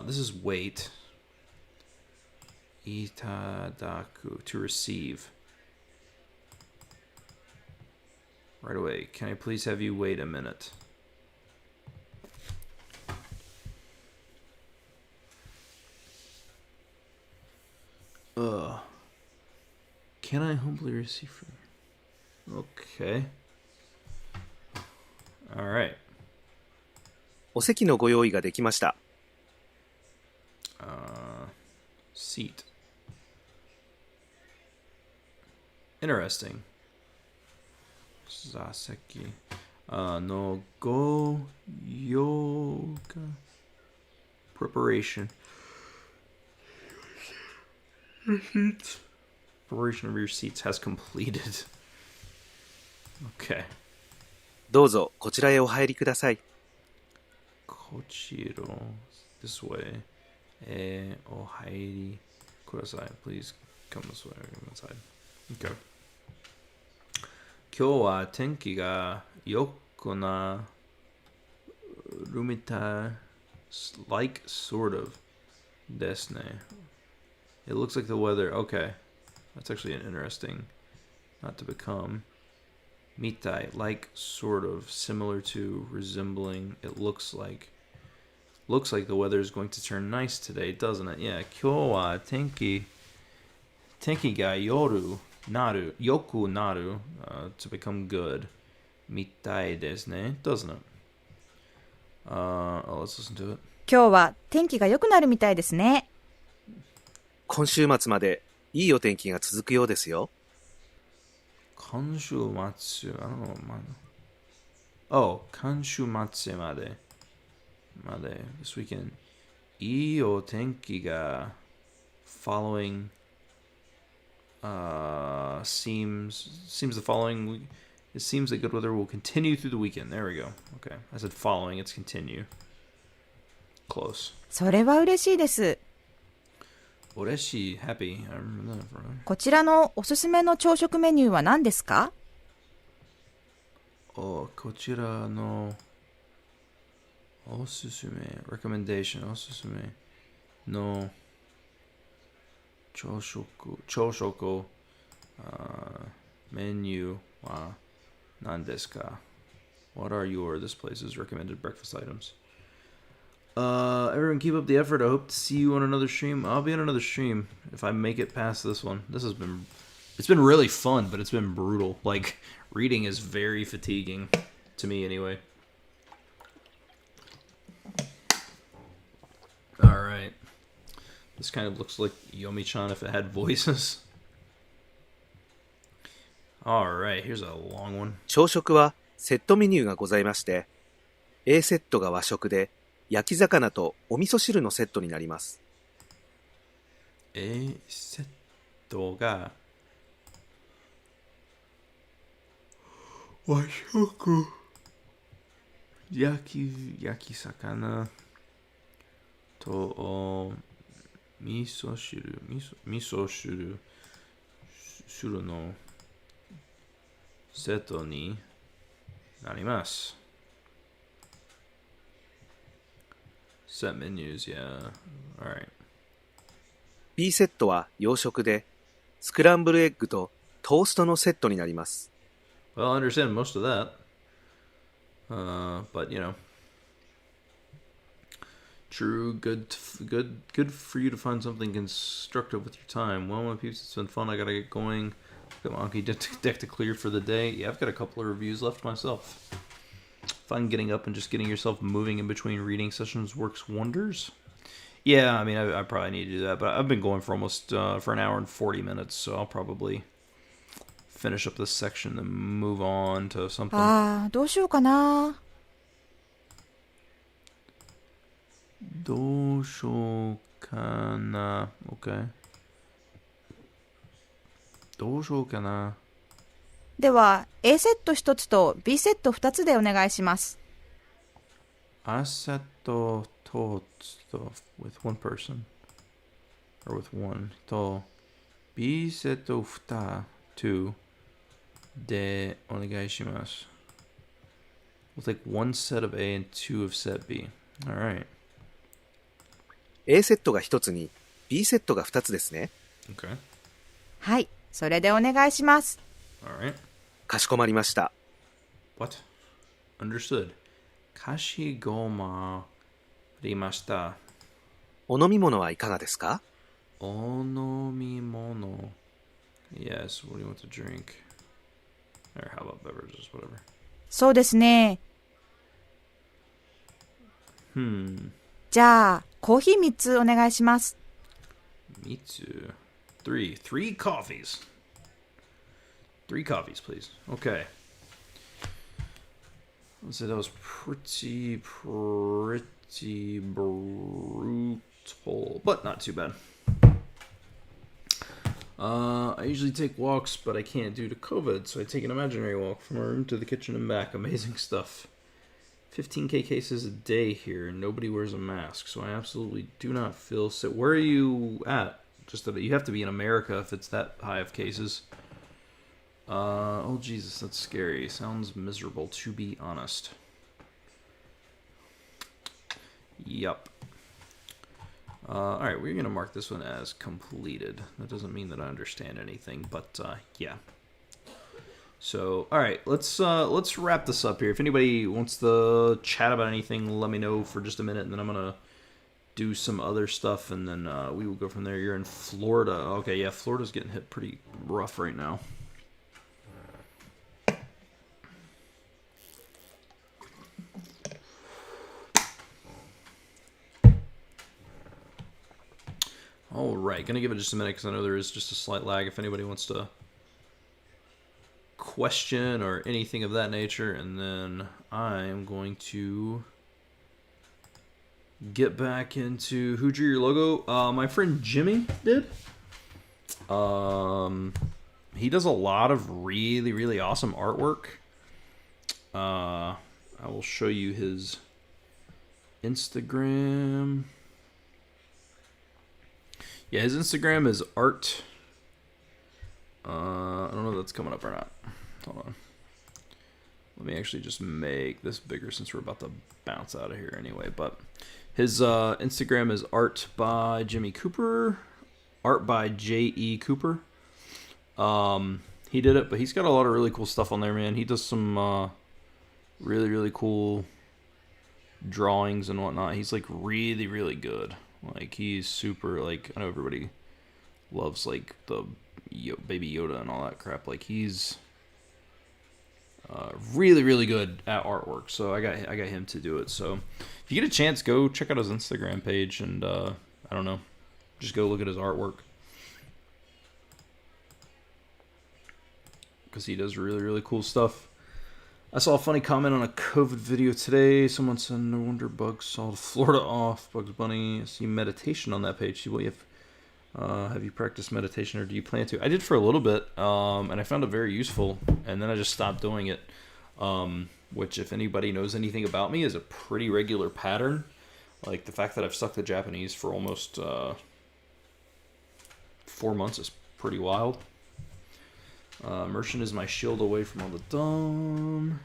This is wait. Itadaku, to receive. Right away. Can I please have you wait a minute? Can I humbly receive from you? Okay. Alright. お席のご用意ができました。Seat. Interesting. Zaseki. No go yoga. Preparation. Preparation of your seats has completed. Okay. どうぞこちらへお入りください。Kochiro. This way. Ohairi kudasai. Please come this way. Come inside. Okay. 今日は天気が良くなるみたい。Like, sort of. ですね. It looks like the weather. Okay. That's actually an interesting. Not to become. Mitai. Like, sort of. Similar to, resembling. It looks like Looks like the weather is going to turn nice today, doesn't it? Yeah, 今日は天気がyoku naru, to become good. みたいですね, doesn't it? Let's listen to it. 今日は天気が良くなるみたいですね。今週末までいいお天気が続くようですよ。今週末, I don't know, oh, 今週末まで, this weekend. いいお天気が following, seems the following, it seems that good weather will continue through the weekend. There we go. Okay. I said following, it's continue. Close. それは嬉しいです。嬉しい happy. I remember that, right? こちらのおすすめの朝食メニューは何ですか？こちらのおすすめ recommendation おすすめの朝食メニューは何ですか？ What are your this place's recommended breakfast items? Everyone keep up the effort. I hope to see you on another stream. I'll be on another stream if I make it past this one. It's been really fun, but it's been brutal. Like, reading is very fatiguing to me anyway. Alright. This kind of looks like Yomi-chan if it had voices. Alright, here's a long one. 朝食はセットメニューがございまして、A セットが和食で、焼き魚とお味噌汁のセットになります。A セットが和食焼き魚と味噌汁のセットになります。Set menus, yeah. Alright. B セットは洋食で、スクランブルエッグとトーストのセットになります。Well, I understand most of that. But, you know. True, good for you to find something constructive with your time. Well, my peeps, it's been fun. I gotta get going. Got my Anki deck to clear for the day. Yeah, I've got a couple of reviews left myself. Fun getting up and just getting yourself moving in between reading sessions works wonders. Yeah, I mean, I probably need to do that, but I've been going for almost for an hour and 40 minutes, so I'll probably finish up this section and move on to something. ああ、どうしようかな。どうしようかな。Okay. どうしようかな。では A セット1つと B セット2つでお願いします。A セットと with one person or with one と B セット2でお願いします。We'll take one set of A and two of set B. Alright. A セットが1つに B セットが2つですね。Okay. はい、それでお願いします。Alright. かしこまりました。What? Understood. かしこまりました。お飲み物はいかがですか？お飲み物。Yes, what do you want to drink? Or how about beverages, whatever. そうですね。じゃあコーヒー3つお願いします。Me too. Three coffees. 3 coffees, please. Okay. Let's say that was pretty brutal, but not too bad. I usually take walks, but I can't due to COVID, so I take an imaginary walk from our room to the kitchen and back. Amazing stuff. 15k cases a day here, and nobody wears a mask, so I absolutely do not feel sick. Where are you at? Just that you have to be in America if it's that high of cases. Oh Jesus, that's scary. Sounds miserable, to be honest. Yup. Alright, we're going to mark this one as completed. That doesn't mean that I understand anything, but yeah. So, all right, let's wrap this up here. If anybody wants to chat about anything, let me know for just a minute, and then I'm gonna do some other stuff, and then we will go from there. You're in Florida. Okay, yeah, Florida's getting hit pretty rough right now. All right, gonna give it just a minute because I know there is just a slight lag. If anybody wants to question or anything of that nature, and then I am going to get back into who drew your logo. My friend Jimmy did. He does a lot of really awesome artwork. I will show you his Instagram. Yeah, his Instagram is art. I don't know if that's coming up or not. Hold on. Let me actually just make this bigger since we're about to bounce out of here anyway. But his Instagram is art by Jimmy Cooper. Art by J.E. Cooper. He did it, but he's got a lot of really cool stuff on there, man. He does some really cool drawings and whatnot. He's like really good. Like he's super, like, I know everybody loves like the Baby Yoda and all that crap. Like he's really good at artwork. So I got him to do it. So if you get a chance, go check out his Instagram page and I don't know, just go look at his artwork because he does really cool stuff. I saw a funny comment on a COVID video today. Someone said, "No wonder Bugs saw Florida off." Bugs Bunny, I see meditation on that page. See what you have you practiced meditation or do you plan to? I did for a little bit, and I found it very useful, and then I just stopped doing it. Which, if anybody knows anything about me, is a pretty regular pattern. Like the fact that I've stuck to Japanese for almost 4 months is pretty wild. Immersion is my shield away from all the dumb.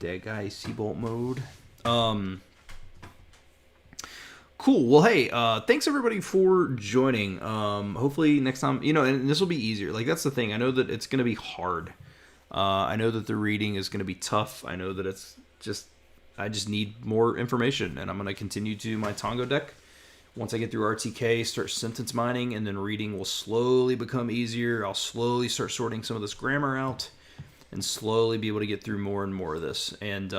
That guy, Seabolt mode. Cool. Well, hey, thanks everybody for joining. Hopefully next time, and this will be easier. Like, that's the thing. I know that it's going to be hard. I know that the reading is going to be tough. I know that I just need more information, and I'm going to continue to my Tango deck. Once I get through RTK, start sentence mining, and then reading will slowly become easier. I'll slowly start sorting some of this grammar out and slowly be able to get through more and more of this. And,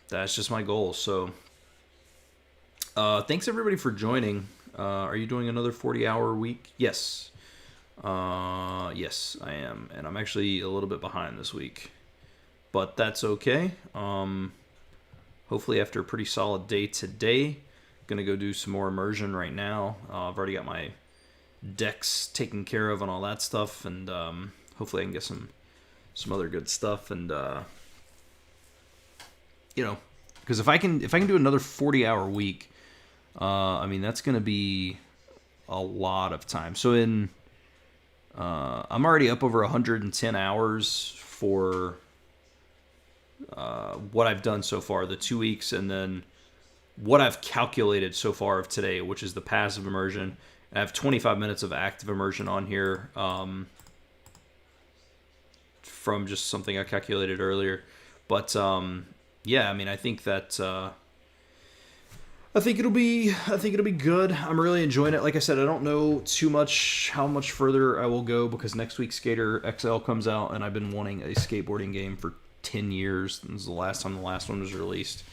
that's just my goal. So, thanks everybody for joining. Are you doing another 40-hour week? Yes. Yes, I am. And I'm actually a little bit behind this week. But that's okay. Hopefully after a pretty solid day today, gonna go do some more immersion right now. I've already got my decks taken care of and all that stuff, and hopefully I can get some other good stuff. And because if I can do another 40-hour week, that's gonna be a lot of time. So I'm already up over 110 hours for what I've done so far, the 2 weeks, and then what I've calculated so far of today, which is the passive immersion. I have 25 minutes of active immersion on here from just something I calculated earlier. But I think that I think it'll be good. I'm really enjoying it. Like I said, I don't know too much how much further I will go because next week Skater XL comes out, and I've been wanting a skateboarding game for 10 years. This is the last time the last one was released.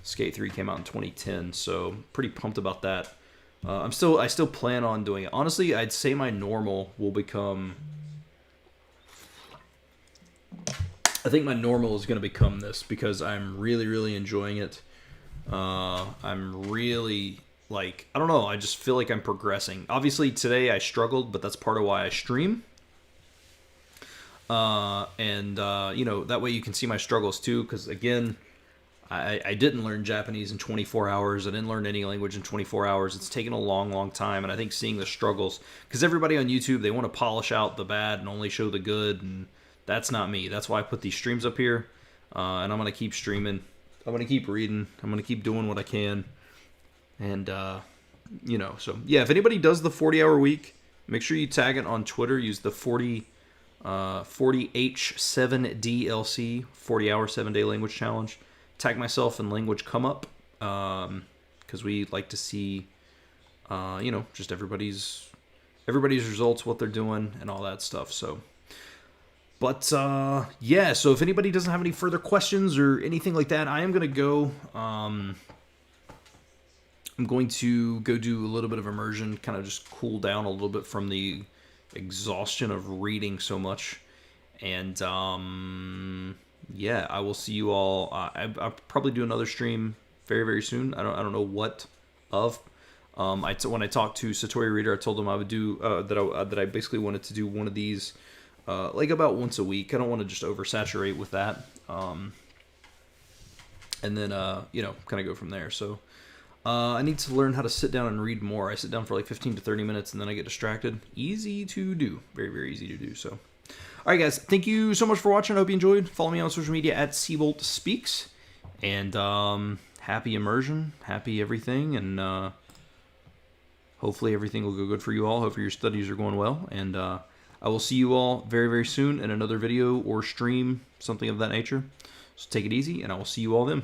Skate 3 came out in 2010, so pretty pumped about that. I still plan on doing it. Honestly, I'd say my normal will become... I think my normal is going to become this because I'm really enjoying it. I'm really, I don't know, I just feel like I'm progressing. Obviously, today I struggled, but that's part of why I stream. That way you can see my struggles too, because again, I didn't learn Japanese in 24 hours. I didn't learn any language in 24 hours. It's taken a long time, and I think seeing the struggles, because everybody on YouTube, they want to polish out the bad and only show the good, and that's not me. That's why I put these streams up here, and I'm going to keep streaming. I'm going to keep reading. I'm going to keep doing what I can, and, so, yeah, if anybody does the 40-hour week, Make sure you tag it on Twitter. Use the 40H7DLC 40-hour 7-day language challenge. Tag myself in language come up because we like to see just everybody's results, what they're doing, and all that stuff. So. But, so if anybody doesn't have any further questions or anything like that, I am going to go, I'm going to go do a little bit of immersion, kind of just cool down a little bit from the exhaustion of reading so much. And, I will see you all, I'll probably do another stream very, very soon. I don't know what of. When I talked to Satori Reader, I told him I would do, that I basically wanted to do one of these like about once a week. I don't want to just oversaturate with that. And then, kind of go from there. So I need to learn how to sit down and read more. I sit down for like 15 to 30 minutes and then I get distracted. Easy to do. Very, very easy to do. So, all right, guys. Thank you so much for watching. I hope you enjoyed. Follow me on social media at Seabolt Speaks. And happy immersion. Happy everything. And hopefully everything will go good for you all. Hopefully your studies are going well. And I will see you all very, very soon in another video or stream, something of that nature. So take it easy, and I will see you all then.